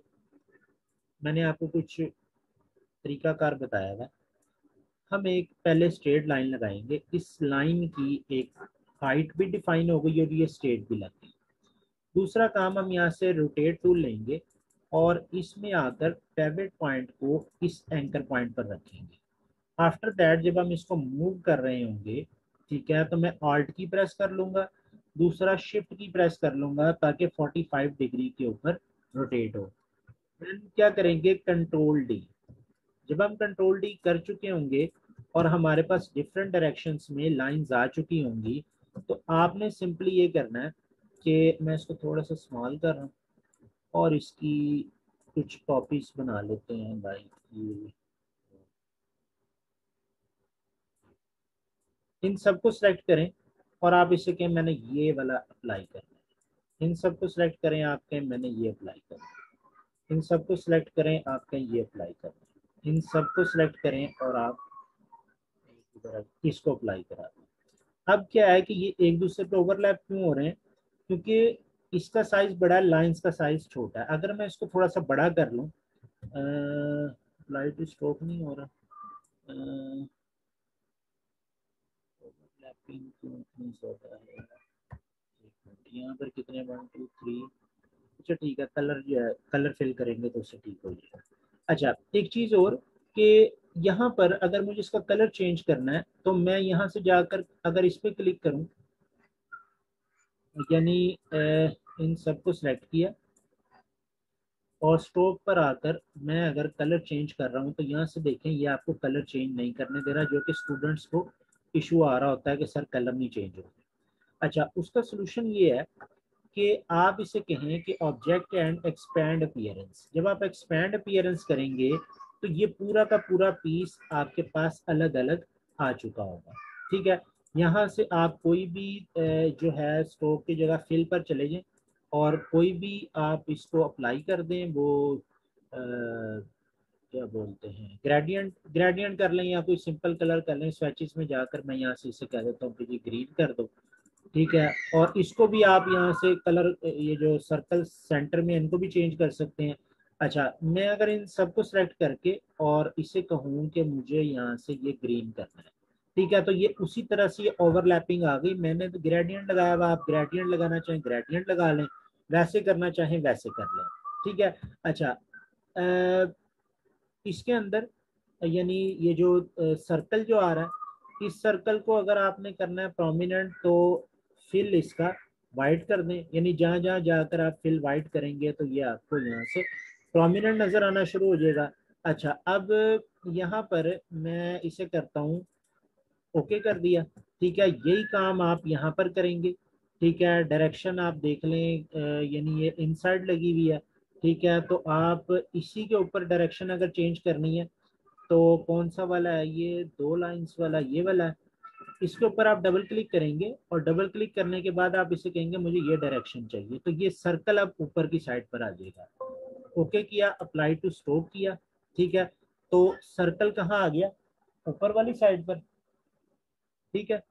मैंने आपको कुछ तरीकाकार बताया था। हम एक पहले स्ट्रेट लाइन लगाएंगे, इस लाइन की एक हाइट भी डिफाइन हो गई और ये स्ट्रेट भी लग गई। दूसरा काम, हम यहाँ से रोटेट टूल लेंगे और इसमें आकर टैबलेट पॉइंट को इस एंकर पॉइंट पर रखेंगे। आफ्टर दैट जब हम इसको मूव कर रहे होंगे, ठीक है, तो मैं ऑल्ट की प्रेस कर लूंगा, दूसरा शिफ्ट की प्रेस कर लूंगा ताकि 45 डिग्री के ऊपर रोटेट हो। देन क्या करेंगे, कंट्रोल डी। जब हम कंट्रोल डी कर चुके होंगे और हमारे पास डिफरेंट डायरेक्शंस में लाइंस आ चुकी होंगी, तो आपने सिंपली ये करना है कि मैं इसको थोड़ा सा स्मॉल कर रहा हूँ और इसकी कुछ कॉपीज बना लेते हैं लाइक, इन सबको सिलेक्ट करें और आप इसे कहें मैंने ये वाला अप्लाई करना है। इन सबको सिलेक्ट करें, आप कहें मैंने ये अप्लाई करना है। इन सबको सिलेक्ट करें, आप कहें ये अप्लाई करना है। इन सबको सिलेक्ट करें और आप इसको अप्लाई करा दें। अब क्या है कि ये एक दूसरे पे ओवरलैप क्यों हो रहे हैं, क्योंकि इसका साइज बड़ा है, लाइंस का साइज छोटा है। अगर मैं इसको थोड़ा सा बड़ा कर लूँ, लाइट स्ट्रोक नहीं हो रहा, ओवरलैपिंग क्यों नहीं हो रहा है, यहाँ पर कितने 1 2 3, अच्छा ठीक है, कलर जो है कलर फिल करेंगे तो उससे ठीक हो जाएगा। अच्छा, एक चीज़ और कि यहाँ पर अगर मुझे इसका कलर चेंज करना है तो मैं यहाँ से जाकर अगर इस पर क्लिक करूँ, यानी इन सबको सिलेक्ट किया और स्ट्रोक पर आकर मैं अगर कलर चेंज कर रहा हूँ तो यहाँ से देखें ये आपको कलर चेंज नहीं करने दे रहा, जो कि स्टूडेंट्स को इशू आ रहा होता है कि सर कलर नहीं चेंज हो रहा। अच्छा, उसका सोल्यूशन ये है कि आप इसे कहें कि ऑब्जेक्ट एंड एक्सपैंड अपीयरेंस। जब आप एक्सपैंड अपीयरेंस करेंगे तो ये पूरा का पूरा पीस आपके पास अलग अलग आ चुका होगा। ठीक है, यहाँ से आप कोई भी जो है स्ट्रोक की जगह फिल पर चले जाएं और कोई भी आप इसको अप्लाई कर दें, वो क्या बोलते हैं, ग्रेडियंट ग्रेडियंट कर लें या कोई सिंपल कलर कर लें। स्वेचेस में जाकर मैं यहाँ से इसे कह देता हूँ कि जी ग्रीन कर दो। ठीक है, और इसको भी आप यहाँ से कलर, ये जो सर्कल सेंटर में इनको भी चेंज कर सकते हैं। अच्छा, मैं अगर इन सबको सिलेक्ट करके और इसे कहूँ कि मुझे यहाँ से ये ग्रीन करना है, ठीक है, तो ये उसी तरह से ये ओवरलैपिंग आ गई। मैंने तो ग्रेडियंट लगाया हुआ, आप ग्रेडियंट लगाना चाहें ग्रेडियंट लगा लें, वैसे करना चाहें वैसे कर लें। ठीक है। अच्छा, इसके अंदर यानी ये जो सर्कल जो आ रहा है, इस सर्कल को अगर आपने करना है प्रोमिनेंट तो फिल इसका वाइट कर दें, यानी जहां जहां जाकर आप फिल वाइट करेंगे तो ये आपको यहाँ से प्रोमिनेंट नजर आना शुरू हो जाएगा। अच्छा, अब यहाँ पर मैं इसे करता हूँ, ओके कर दिया। ठीक है, यही काम आप यहाँ पर करेंगे। ठीक है, डायरेक्शन आप देख लें, यानी ये इनसाइड लगी हुई है। ठीक है, तो आप इसी के ऊपर डायरेक्शन अगर चेंज करनी है तो कौन सा वाला है, ये 2 लाइंस वाला, ये वाला है। इसके ऊपर आप डबल क्लिक करेंगे और डबल क्लिक करने के बाद आप इसे कहेंगे मुझे ये डायरेक्शन चाहिए, तो ये सर्कल अब ऊपर की साइड पर आ जाएगा। ओके किया, अप्लाई टू स्ट्रोक किया। ठीक है, तो सर्कल कहाँ आ गया, ऊपर वाली साइड पर। ठीक है,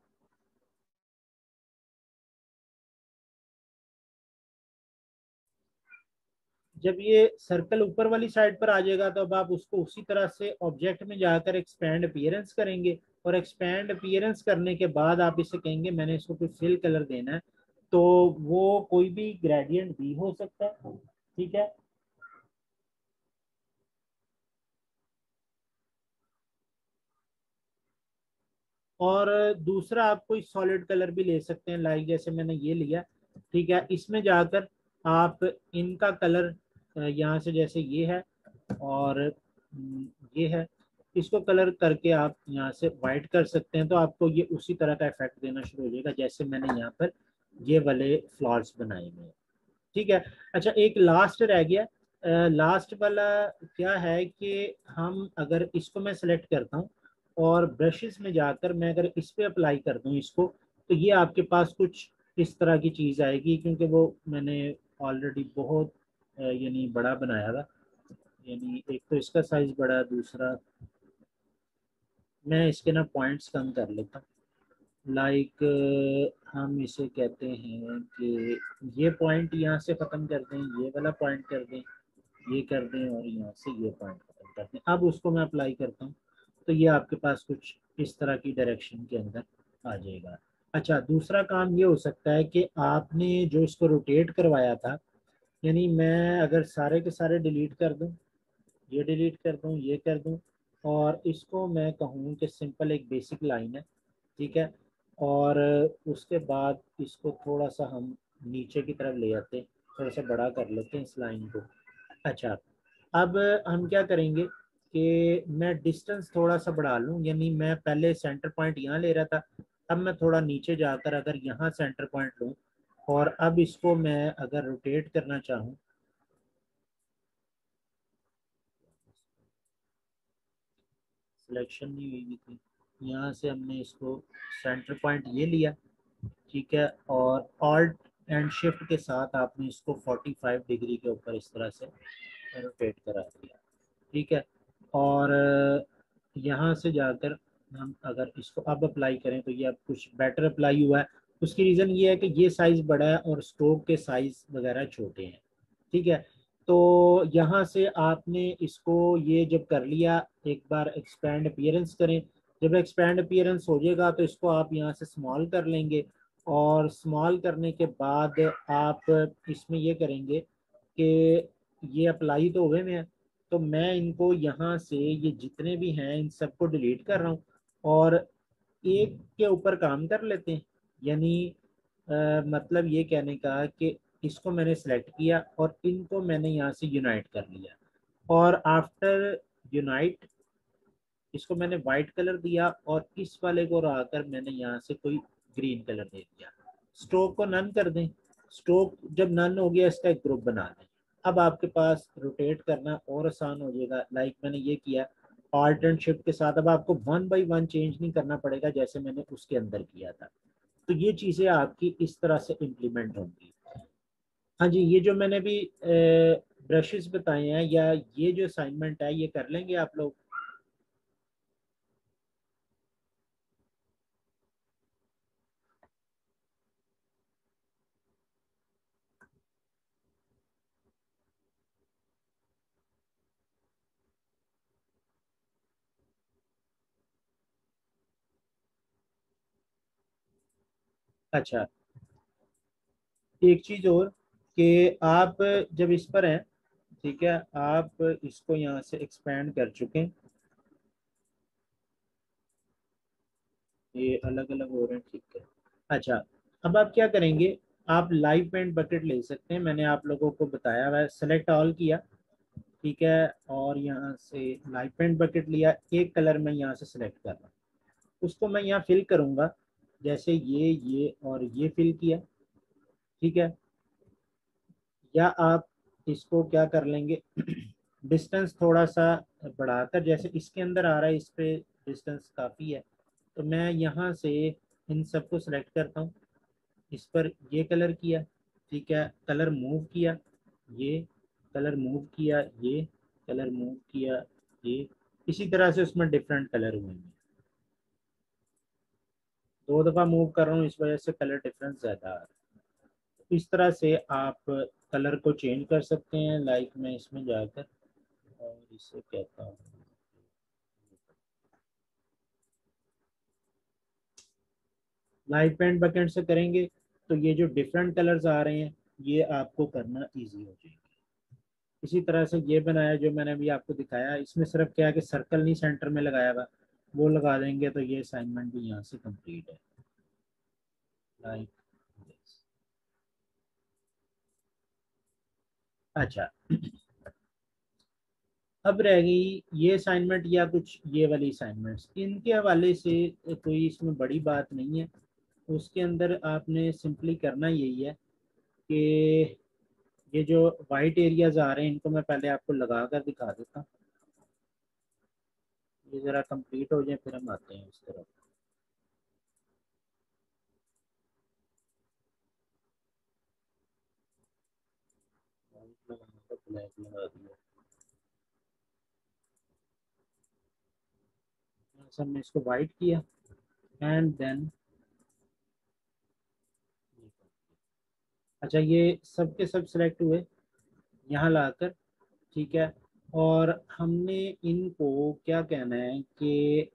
जब ये सर्कल ऊपर वाली साइड पर आ जाएगा तो अब आप उसको उसी तरह से ऑब्जेक्ट में जाकर एक्सपैंड अपीयरेंस करेंगे और एक्सपैंड अपीयरेंस करने के बाद आप इसे कहेंगे मैंने इसको कोई फिल कलर देना है, तो वो कोई भी ग्रेडियंट भी हो सकता है। ठीक है, और दूसरा आप कोई सॉलिड कलर भी ले सकते हैं, लाइक जैसे मैंने ये लिया। ठीक है, इसमें जाकर आप इनका कलर यहाँ से जैसे ये है और ये है, इसको कलर करके आप यहाँ से वाइट कर सकते हैं, तो आपको ये उसी तरह का इफेक्ट देना शुरू हो जाएगा जैसे मैंने यहाँ पर ये वाले फ्लॉर्स बनाए हुए हैं। ठीक है। अच्छा, एक लास्ट रह गया। लास्ट वाला क्या है कि हम अगर इसको मैं सेलेक्ट करता हूँ और ब्रशेस में जाकर मैं अगर इस पे अप्लाई कर दूँ इसको, तो ये आपके पास कुछ इस तरह की चीज़ आएगी, क्योंकि वो मैंने ऑलरेडी बहुत यानी बड़ा बनाया था। यानी एक तो इसका साइज बड़ा, दूसरा मैं इसके ना पॉइंट्स कम कर लेता हूँ। लाइक हम इसे कहते हैं कि ये पॉइंट यहाँ से ख़त्म कर दें, ये वाला पॉइंट कर दें, ये कर दें, और यहाँ से ये पॉइंट ख़त्म कर दें। अब उसको मैं अप्लाई करता हूँ तो ये आपके पास कुछ इस तरह की डायरेक्शन के अंदर आ जाएगा। अच्छा, दूसरा काम ये हो सकता है कि आपने जो इसको रोटेट करवाया था, यानी मैं अगर सारे के सारे डिलीट कर दूं, ये डिलीट कर दूं, ये कर दूं, और इसको मैं कहूँ कि सिंपल एक बेसिक लाइन है, ठीक है, और उसके बाद इसको थोड़ा सा हम नीचे की तरफ ले आते हैं, थोड़ा सा बड़ा कर लेते हैं इस लाइन को। अच्छा, अब हम क्या करेंगे कि मैं डिस्टेंस थोड़ा सा बढ़ा लूँ, यानी मैं पहले सेंटर पॉइंट यहाँ ले रहा था, अब मैं थोड़ा नीचे जाकर अगर यहाँ सेंटर पॉइंट लूँ, और अब इसको मैं अगर रोटेट करना चाहूँ, सिलेक्शन नहीं हुई थी, यहाँ से हमने इसको सेंटर पॉइंट ये लिया, ठीक है, और ऑल्ट एंड शिफ्ट के साथ आपने इसको 45 डिग्री के ऊपर इस तरह से रोटेट करा दिया, ठीक है। और यहाँ से जाकर हम अगर इसको अब अप्लाई करें तो ये अब कुछ बेटर अप्लाई हुआ है। उसकी रीज़न ये है कि ये साइज़ बड़ा है और स्ट्रोक के साइज़ वगैरह छोटे हैं, ठीक है। तो यहाँ से आपने इसको ये जब कर लिया, एक बार एक्सपैंड अपीयरेंस करें, जब एक्सपैंड अपीयरेंस हो जाएगा तो इसको आप यहाँ से स्मॉल कर लेंगे, और स्मॉल करने के बाद आप इसमें ये करेंगे कि ये अप्लाई तो हुए में है, तो मैं इनको यहाँ से ये जितने भी हैं इन सबको डिलीट कर रहा हूँ, और एक के ऊपर काम कर लेते हैं। यानी मतलब ये कहने का कि इसको मैंने सेलेक्ट किया और इनको मैंने यहाँ से यूनाइट कर लिया, और आफ्टर यूनाइट इसको मैंने वाइट कलर दिया, और इस वाले को आकर मैंने यहाँ से कोई ग्रीन कलर दे दिया। स्ट्रोक को नन कर दें, स्ट्रोक जब नन हो गया इसका एक ग्रुप बना दें। अब आपके पास रोटेट करना और आसान हो जाएगा, लाइक मैंने ये किया ऑल्ट एंड शिफ्ट के साथ। अब आपको वन बाई वन चेंज नहीं करना पड़ेगा जैसे मैंने उसके अंदर किया था। तो ये चीज़ें आपकी इस तरह से इम्प्लीमेंट होंगी। हाँ जी, ये जो मैंने भी ब्रशेस बताए हैं या ये जो असाइनमेंट है ये कर लेंगे आप लोग। अच्छा, एक चीज़ और कि आप जब इस पर हैं, ठीक है, आप इसको यहाँ से एक्सपेंड कर चुके हैं, ये अलग अलग हो रहे हैं, ठीक है। अच्छा, अब आप क्या करेंगे, आप लाइव पेंट बकेट ले सकते हैं, मैंने आप लोगों को बताया हुआ है, सेलेक्ट ऑल किया, ठीक है, और यहाँ से लाइव पेंट बकेट लिया, एक कलर में यहाँ से सेलेक्ट कर रहा हूँ, उसको मैं यहाँ फिल करूँगा, जैसे ये और ये फिल किया, ठीक है। या आप इसको क्या कर लेंगे डिस्टेंस थोड़ा सा बढ़ाकर, जैसे इसके अंदर आ रहा है इस पे डिस्टेंस काफ़ी है, तो मैं यहाँ से इन सबको सेलेक्ट करता हूँ, इस पर ये कलर किया, ठीक है, कलर मूव किया, ये कलर मूव किया, ये कलर मूव किया, ये इसी तरह से उसमें डिफरेंट कलर हुए हैं। दो दफ़ा मूव कर रहा हूँ इस वजह से कलर डिफरेंस ज़्यादा आ रहा है। इस तरह से आप कलर को चेंज कर सकते हैं, लाइक मैं इसमें जाकर और इसे कहता हूँ, लाइव पेंट बकेट से करेंगे तो ये जो डिफरेंट कलर्स आ रहे हैं ये आपको करना इजी हो जाएगा। इसी तरह से ये बनाया जो मैंने अभी आपको दिखाया, इसमें सिर्फ क्या है कि सर्कल नहीं सेंटर में लगाया हुआ, वो लगा देंगे तो ये असाइनमेंट भी यहाँ से कंप्लीट है, लाइक दिस। अच्छा, अब रह गई ये असाइनमेंट या कुछ ये वाली असाइनमेंट्स, इनके हवाले से कोई इसमें बड़ी बात नहीं है। उसके अंदर आपने सिंपली करना यही है कि ये जो वाइट एरियाज आ रहे हैं इनको मैं पहले आपको लगा कर दिखा देता हूँ, ये ज़रा कंप्लीट हो जाए फिर हम आते हैं इस तरफ। वाइट लगाने का ब्लैक लगा दिया, से हमने इसको वाइट किया एंड देन, अच्छा ये सब के सब सिलेक्ट हुए यहाँ लाकर, ठीक है। और हमने इनको क्या कहना है कि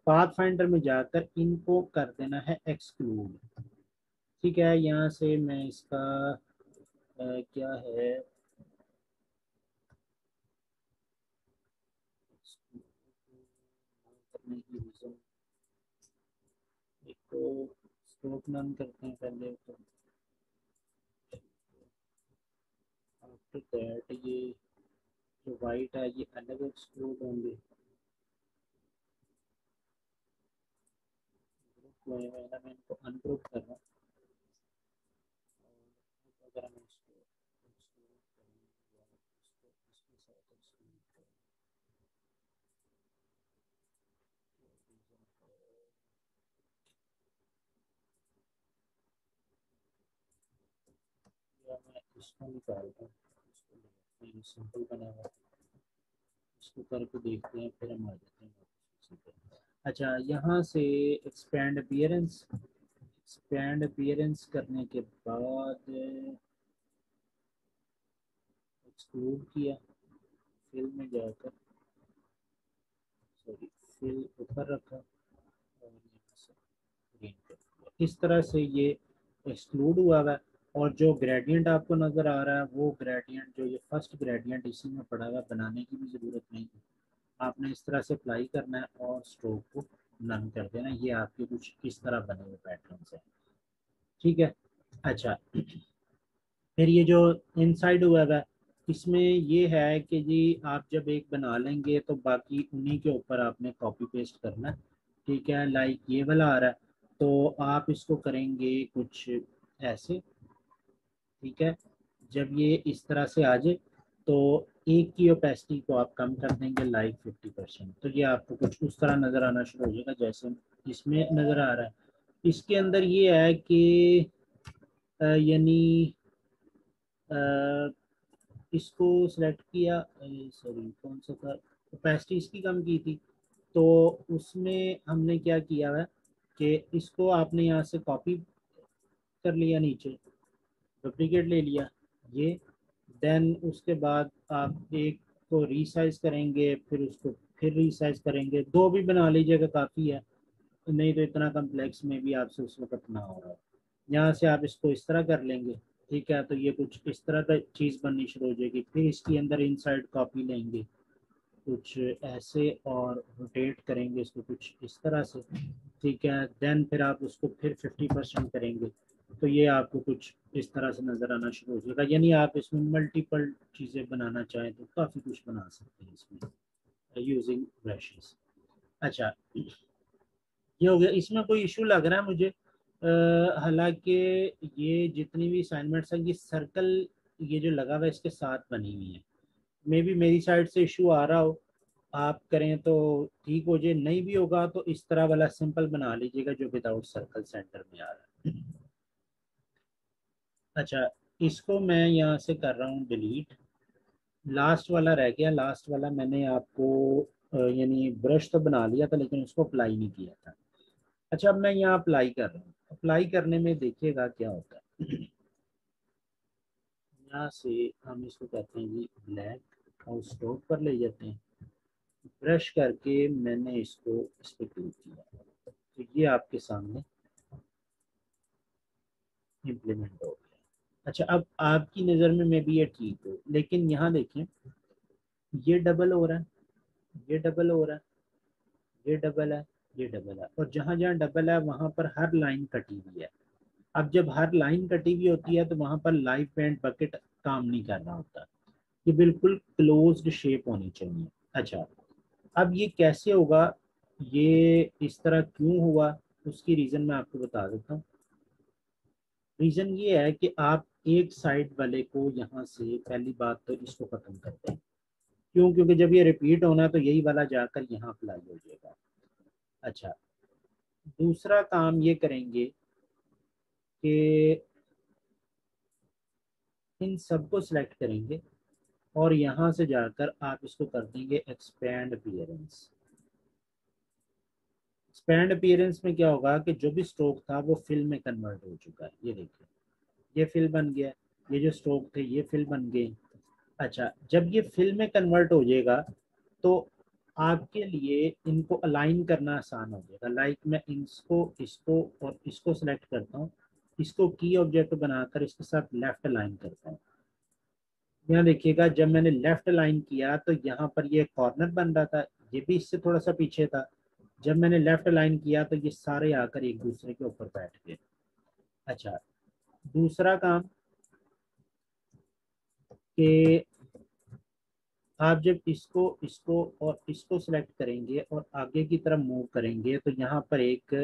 पाथ फाइंडर में जाकर इनको कर देना है एक्सक्लूड, ठीक है। यहाँ से मैं इसका क्या है, करने की रीजन, एक तो स्कोप नन करते हैं पहले, तो आफ्टर दैट ये जो वाइट है ये अलग एक्सक्लूड होंगे, मैं इनको अनग्रुप कर रहा हूँ। अगर हम इसको exclude करें या इसको इसके साथ exclude करें, तो reason है, या मैं इसको निकालता हूँ, इसको ले लेते हैं, सिंपल बना हुआ है। इसको करके देखते हैं फिर हम आ जाते हैं वापस उसी पे। अच्छा यहाँ से एक्सपैंड अपीयरेंस, एक्सपैंड अपीयरेंस करने के बाद एक्सक्लूड किया, फिल में जाकर, सॉरी फिल ऊपर रखा और यहाँ से ग्रीन कर दिया। इस तरह से ये एक्सक्लूड हुआ है। और जो ग्रेडियंट आपको नज़र आ रहा है वो ग्रेडियंट, जो ये फर्स्ट ग्रेडियंट इसी में पड़ा हुआ, बनाने की भी ज़रूरत नहीं है, आपने इस तरह से अप्लाई करना है और स्ट्रोक को नन कर देना। ये आपके कुछ इस तरह बने हुए पैटर्न है, ठीक है। अच्छा फिर ये जो इनसाइड वेब है, इसमें ये है कि जी आप जब एक बना लेंगे तो बाकी उन्हीं के ऊपर आपने कॉपी पेस्ट करना है, ठीक है। लाइक ये वाला आ रहा है तो आप इसको करेंगे कुछ ऐसे, ठीक है। जब ये इस तरह से आ जाए तो एक की ओपेसिटी को आप कम कर देंगे लाइक 50%, तो ये आपको कुछ उस तरह नज़र आना शुरू हो जाएगा जैसे इसमें नज़र आ रहा है। इसके अंदर ये है कि यानी इसको सिलेक्ट किया, सॉरी कौन सा था, ओपेसिटी इसकी कम की थी, तो उसमें हमने क्या किया है कि इसको आपने यहाँ से कॉपी कर लिया, नीचे डुप्लीकेट ले लिया ये, देन उसके बाद आप एक को रीसाइज करेंगे, फिर उसको फिर रीसाइज करेंगे, दो भी बना लीजिएगा काफ़ी है, नहीं तो इतना कम्प्लेक्स में भी आपसे उस वक्त ना हो रहा है। यहाँ से आप इसको इस तरह कर लेंगे, ठीक है। तो ये कुछ इस तरह का चीज़ बननी शुरू हो जाएगी। फिर इसके अंदर इनसाइड कॉपी लेंगे कुछ ऐसे और रोटेट करेंगे इसको कुछ इस तरह से, ठीक है। देन फिर आप उसको फिर 50% करेंगे तो ये आपको कुछ इस तरह से नज़र आना शुरू हो जाएगा। यानी आप इसमें मल्टीपल चीज़ें बनाना चाहें तो काफ़ी कुछ बना सकते हैं इसमें यूजिंग ब्रशेस। अच्छा ये हो गया, इसमें कोई इशू लग रहा है मुझे, हालांकि ये जितनी भी असाइनमेंट्स हैं ये सर्कल, ये जो लगा हुआ है इसके साथ बनी हुई है, मे बी मेरी साइड से इशू आ रहा हो, आप करें तो ठीक हो जाए, नहीं भी होगा तो इस तरह वाला सिंपल बना लीजिएगा जो विदाउट सर्कल सेंटर में आ रहा है। अच्छा इसको मैं यहाँ से कर रहा हूँ डिलीट, लास्ट वाला रह गया, लास्ट वाला मैंने आपको यानी ब्रश तो बना लिया था लेकिन उसको अप्लाई नहीं किया था। अच्छा अब मैं यहाँ अप्लाई कर रहा हूँ, अप्लाई करने में देखिएगा क्या होता है। यहाँ से हम इसको कहते हैं जी ब्लैक और स्ट्रोक पर ले जाते हैं, ब्रश करके मैंने इसको इस पर क्लिक किया तो ये आपके सामने इम्प्लीमेंट हो गया। अच्छा अब आपकी नज़र में मे बी ये ठीक हो, लेकिन यहाँ देखें ये डबल हो रहा है, ये डबल हो रहा है, ये डबल है, ये डबल है, और जहाँ जहाँ डबल है वहाँ पर हर लाइन कटी हुई है। अब जब हर लाइन कटी हुई होती है तो वहाँ पर लाइव पेंट बकेट काम नहीं कर रहा होता, ये बिल्कुल क्लोज्ड शेप होनी चाहिए। अच्छा अब ये कैसे होगा, ये इस तरह क्यों हुआ, उसकी रीज़न मैं आपको बता देता हूँ। रीज़न ये है कि आप एक साइड वाले को यहाँ से पहली बात तो इसको ख़त्म करते हैं, क्यों, क्योंकि जब ये रिपीट होना है तो यही वाला जाकर यहाँ अप्लाई हो जाएगा। अच्छा दूसरा काम ये करेंगे कि इन सबको सिलेक्ट करेंगे और यहाँ से जाकर आप इसको कर देंगे एक्सपैंड अपीयरेंस, एक्सपैंड अपीयरेंस में क्या होगा कि जो भी स्ट्रोक था वो फिल में कन्वर्ट हो चुका है। ये देखिए, ये फिल बन गया, ये जो स्ट्रोक थे ये फिल बन गए। अच्छा, जब ये फिल में कन्वर्ट हो जाएगा तो आपके लिए इनको अलाइन करना आसान हो जाएगा। लाइक मैं इसको इसको और इसको सेलेक्ट करता हूँ, इसको की ऑब्जेक्ट बनाकर इसके साथ लेफ्ट अलाइन करता हूँ। यहाँ देखिएगा, जब मैंने लेफ्ट अलाइन किया तो यहाँ पर ये कॉर्नर बन रहा था, ये भी इससे थोड़ा सा पीछे था। जब मैंने लेफ्ट अलाइन किया तो ये सारे आकर एक दूसरे के ऊपर बैठ गए। अच्छा, दूसरा काम कि आप जब इसको इसको और इसको सिलेक्ट करेंगे और आगे की तरफ मूव करेंगे तो यहाँ पर एक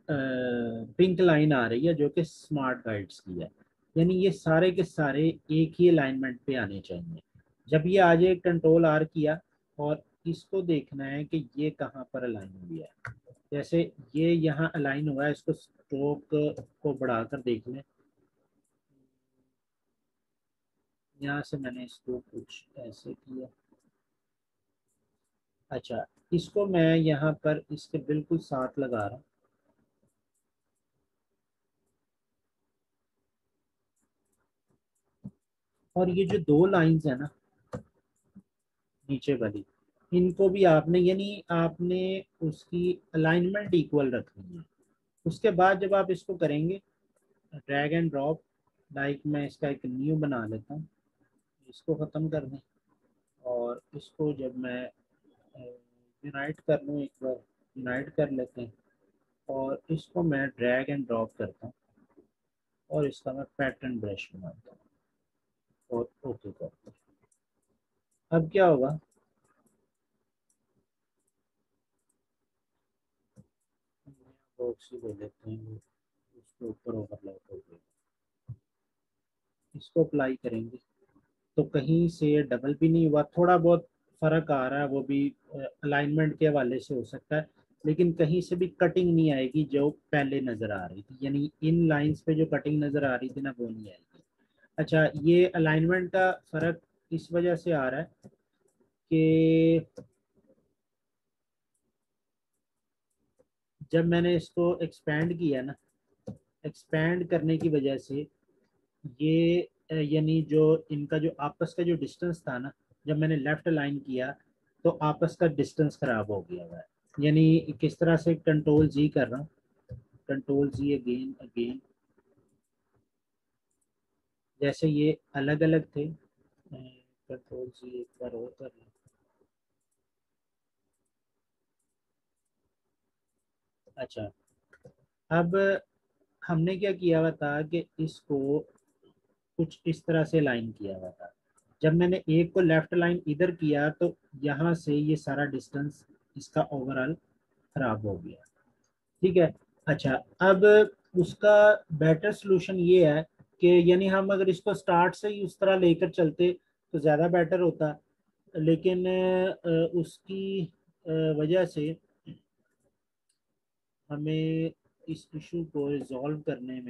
पिंक लाइन आ रही है जो कि स्मार्ट गाइड्स की है। यानी ये सारे के सारे एक ही अलाइनमेंट पे आने चाहिए। जब ये आ जाए, कंट्रोल आर किया और इसको देखना है कि ये कहाँ पर अलाइन हुई है। जैसे ये यहाँ अलाइन हुआ है, इसको स्ट्रोक को बढ़ाकर देख लें। यहाँ से मैंने इसको कुछ ऐसे किया। अच्छा, इसको मैं यहाँ पर इसके बिल्कुल साथ लगा रहा हूँ। और ये जो दो लाइंस है ना नीचे वाली, इनको भी आपने, यानी आपने उसकी अलाइनमेंट इक्वल रखनी है। उसके बाद जब आप इसको करेंगे ड्रैग एंड ड्रॉप, लाइक मैं इसका एक न्यू बना लेता हूँ, इसको ख़त्म कर दें और इसको जब मैं यूनाइट कर लूँ, एक बार यूनाइट कर लेते हैं और इसको मैं ड्रैग एंड ड्रॉप करता हूँ और इसका मैं पैटर्न ब्रश बनाता हूँ और ओके करता हूँ। अब क्या होगा, बॉक्स ही ले लेते हैं, उसके ऊपर ओवरलैप हो गया, इसको अप्लाई करेंगे तो कहीं से डबल भी नहीं हुआ। थोड़ा बहुत फर्क आ रहा है, वो भी अलाइनमेंट के हवाले से हो सकता है, लेकिन कहीं से भी कटिंग नहीं आएगी जो पहले नजर आ रही थी। यानी इन लाइंस पे जो कटिंग नजर आ रही थी ना, वो नहीं आएगी। अच्छा, ये अलाइनमेंट का फर्क इस वजह से आ रहा है कि जब मैंने इसको एक्सपैंड किया ना, एक्सपैंड करने की वजह से ये यानी जो इनका जो आपस का जो डिस्टेंस था ना, जब मैंने लेफ्ट लाइन किया तो आपस का डिस्टेंस खराब हो गया हुआ है। यानी किस तरह से, कंट्रोल जी कर रहा हूँ, कंट्रोल जी अगेन अगेन, जैसे ये अलग अलग थे, कंट्रोल जी एक बार और कर रहा हूँ। अच्छा, अब हमने क्या किया हुआ था कि इसको कुछ इस तरह से लाइन किया हुआ था। जब मैंने एक को लेफ्ट लाइन इधर किया तो यहाँ से ये सारा डिस्टेंस इसका ओवरऑल खराब हो गया। ठीक है। अच्छा, अब उसका बेटर सोल्यूशन ये है कि यानी हम अगर इसको स्टार्ट से ही उस तरह लेकर चलते तो ज़्यादा बेटर होता, लेकिन उसकी वजह से हमें इस इशू को रिजॉल्व करने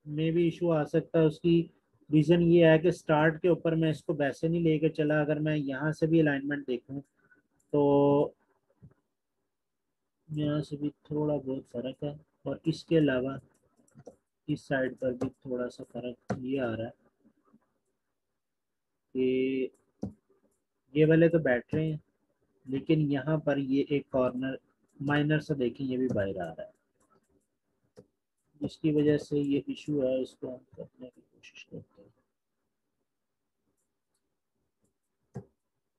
में भी इशू आ सकता है। उसकी रीज़न ये है कि स्टार्ट के ऊपर मैं इसको वैसे नहीं लेकर चला। अगर मैं यहाँ से भी अलाइनमेंट देखूँ तो यहाँ से भी थोड़ा बहुत फ़र्क है, और इसके अलावा इस साइड पर भी थोड़ा सा फ़र्क ये आ रहा है कि ये वाले तो बैठ रहे हैं, लेकिन यहाँ पर ये एक कॉर्नर माइनर सा देखें ये भी बाहर आ रहा है, जिसकी वजह से ये इशू है। इसको हम करने की कोशिश करते हैं।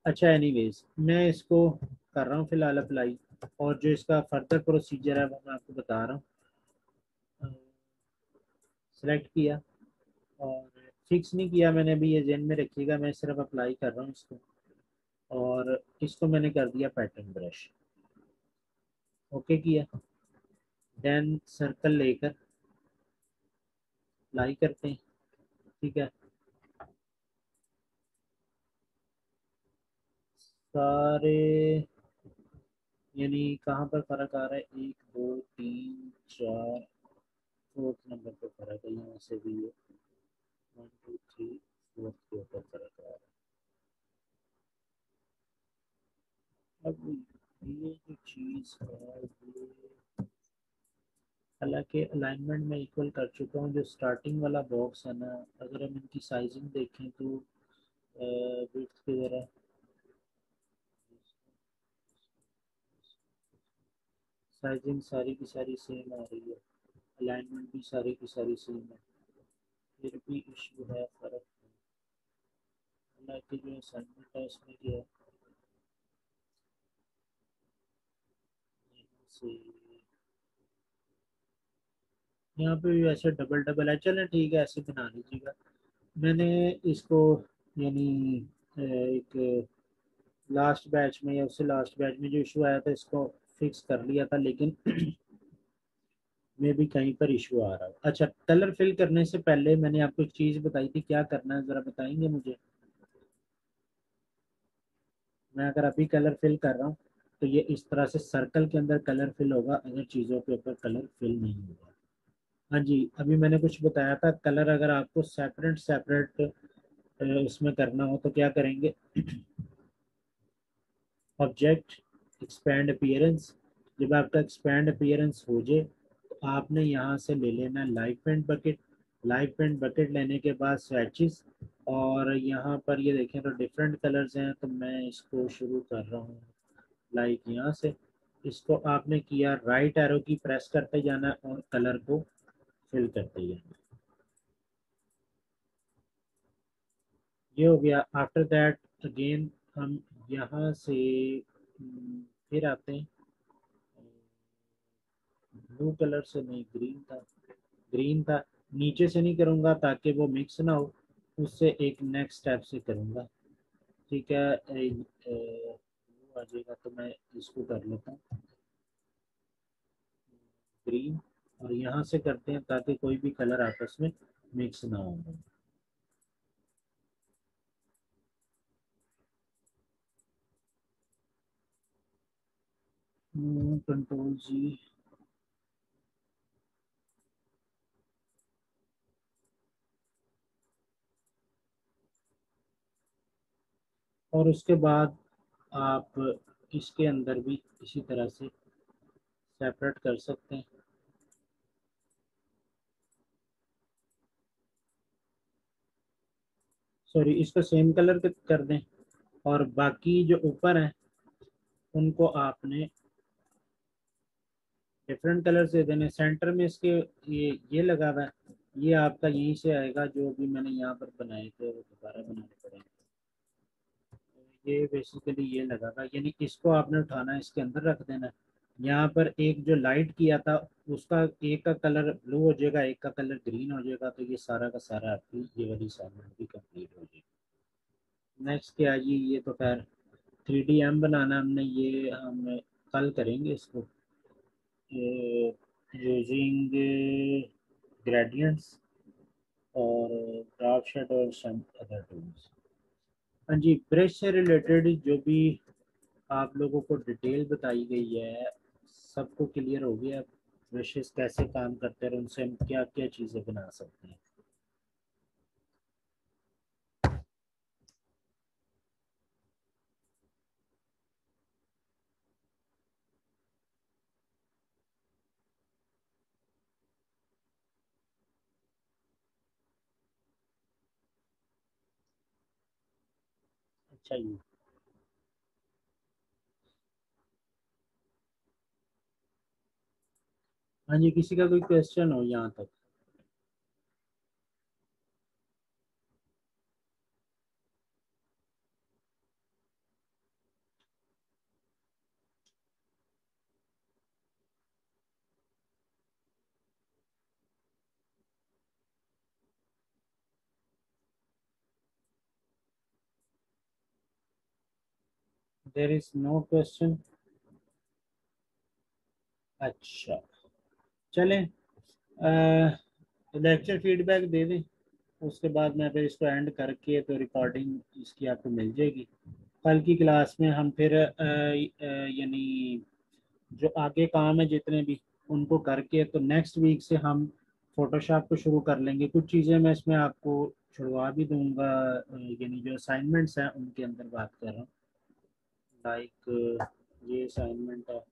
अच्छा, एनीवेज मैं इसको कर रहा हूँ फिलहाल अप्लाई, और जो इसका फर्दर प्रोसीजर है वो मैं आपको बता रहा हूँ। सेलेक्ट किया और फिक्स नहीं किया मैंने, अभी ये जेन में रखिएगा, मैं सिर्फ अप्लाई कर रहा हूँ इसको, और इसको मैंने कर दिया पैटर्न ब्रश, ओके किया। देन सर्कल लेकर अप्लाई करते हैं। ठीक है, सारे यानी कहाँ पर फर्क आ रहा है, एक दो तीन चार, फोर्थ नंबर पे फर्क है, यहाँ से भी ये 1 2 3 फोर्थ के ऊपर फर्क आ रहा है। अब ये जो चीज़ है ये, हालांकि अलाइनमेंट में इक्वल कर चुका हूँ। जो स्टार्टिंग वाला बॉक्स है ना, अगर हम इनकी साइजिंग देखें तो विड्थ की जरा साइजिंग सारी की सारी सेम आ रही है, अलाइनमेंट भी सारी की सारी सेम है, फिर भी इशू है, फ़र्क है। हालांकि जो असाइनमेंट है उसमें क्या है, से यहाँ पे भी वैसे डबल डबल है। चलें ठीक है, ऐसे बना लीजिएगा। मैंने इसको यानी एक लास्ट बैच में या उससे लास्ट बैच में जो इशू आया था इसको फिक्स कर लिया था, लेकिन में भी कहीं पर इशू आ रहा है। अच्छा, कलर फिल करने से पहले मैंने आपको एक चीज़ बताई थी, क्या करना है ज़रा बताएंगे मुझे? मैं अगर अभी कलर फिल कर रहा हूँ तो ये इस तरह से सर्कल के अंदर कलर फिल होगा, अगर चीज़ों के ऊपर कलर फिल नहीं होगा। हाँ जी, अभी मैंने कुछ बताया था, कलर अगर आपको सेपरेट सेपरेट उसमें करना हो तो क्या करेंगे, ऑब्जेक्ट, एक्सपैंड अपीयरेंस। जब आपका एक्सपैंड अपीयरेंस हो जाए तो आपने यहाँ से ले लेना live paint bucket. Live paint bucket लेने के बाद स्वैचेस, और यहाँ पर ये देखें तो डिफरेंट कलर्स हैं, तो मैं इसको शुरू कर रहा हूँ लाइक यहाँ से। इसको आपने किया, राइट एरो की प्रेस करते जाना और कलर को फिल करते जाना। ये हो गया। आफ्टर दैट अगेन हम यहाँ से फिर आते हैं, ब्लू कलर से नहीं, ग्रीन था, ग्रीन था। नीचे से नहीं करूँगा ताकि वो मिक्स ना हो, उससे एक नेक्स्ट स्टेप से करूँगा। ठीक है, आ जाएगा तो मैं इसको कर लेता हूँ ग्रीन, और यहाँ से करते हैं ताकि कोई भी कलर आपस में मिक्स ना हो। कंट्रोल जी। और उसके बाद आप इसके अंदर भी इसी तरह से सेपरेट कर सकते हैं। सॉरी, इसको सेम कलर कर दें, और बाकी जो ऊपर हैं उनको आपने डिफरेंट कलर से देने। सेंटर में इसके ये लगा हुआ है, ये आपका यहीं से आएगा, जो भी मैंने यहाँ पर बनाए थे वो दोबारा बनाने पड़ेंगे। ये बेसिकली ये लगा था, यानी इसको आपने उठाना, इसके अंदर रख देना। यहाँ पर एक जो लाइट किया था उसका एक का कलर ब्लू हो जाएगा, एक का कलर ग्रीन हो जाएगा, तो ये सारा का सारा आपकी ये वाली असाइनमेंट भी कंप्लीट हो जाएगी। नेक्स्ट क्या है जी, ये तो खैर 3D बनाना हमने, ये हम कल करेंगे इसको यूजिंग ग्रेडियंट्स और ड्राफ्ट शेड और सम अदर टूल्स। हाँ जी, ब्रश से रिलेटेड जो भी आप लोगों को डिटेल बताई गई है, सबको क्लियर हो गया ब्रशेस कैसे काम करते हैं और उनसे हम क्या क्या चीज़ें बना सकते हैं? अच्छा जी। हाँ जी, किसी का कोई क्वेश्चन हो यहाँ तक? There is no question. अच्छा, चलें, लेक्चर फीडबैक दे दें, उसके बाद मैं फिर इसको एंड करके तो रिकॉर्डिंग इसकी आपको मिल जाएगी। कल की क्लास में हम फिर यानी जो आगे काम है जितने भी उनको करके तो नेक्स्ट वीक से हम फोटोशॉप को शुरू कर लेंगे। कुछ चीज़ें मैं इसमें आपको छुड़वा भी दूंगा, यानी जो असाइनमेंट्स हैं उनके अंदर बात कर रहा हूँ, लाइक ये असाइनमेंट है,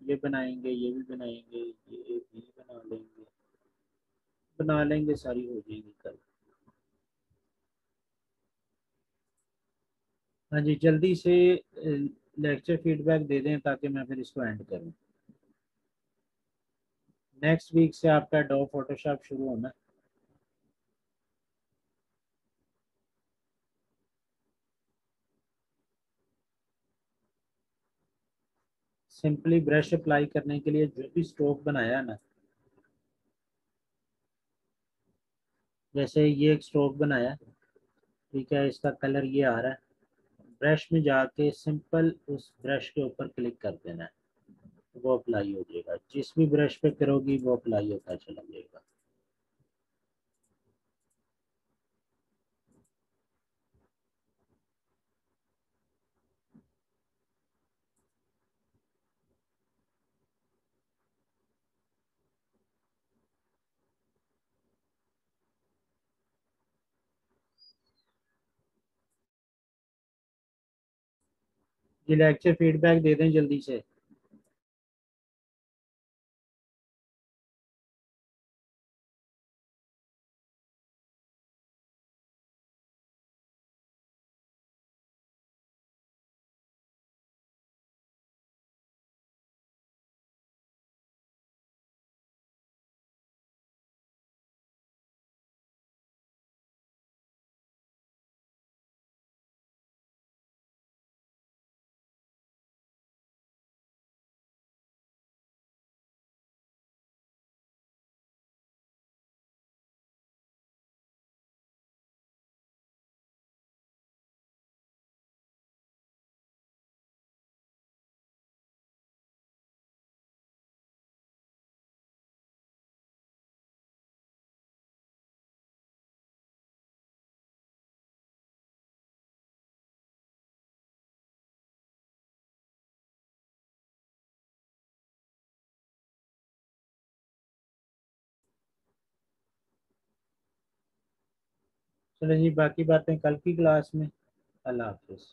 ये बनाएंगे, ये भी बनाएंगे, ये भी बना लेंगे, सारी हो जाएगी कल। हाँ जी, जल्दी से लेक्चर फीडबैक दे दें ताकि मैं फिर इसको एंड करूँ। नेक्स्ट वीक से आपका डॉ फोटोशॉप शुरू होना। सिंपली ब्रश अप्लाई करने के लिए जो भी स्ट्रोक बनाया ना, जैसे ये एक स्ट्रोक बनाया, ठीक है, इसका कलर ये आ रहा है, ब्रश में जाके सिंपल उस ब्रश के ऊपर क्लिक कर देना है, वो अप्लाई हो जाएगा। जिस भी ब्रश पे करोगी वो अप्लाई होता चला जाएगा। ये लेक्चर फीडबैक दे दें जल्दी से। चलो जी, बाकी बातें कल की क्लास में। अल्लाह हाफिज़।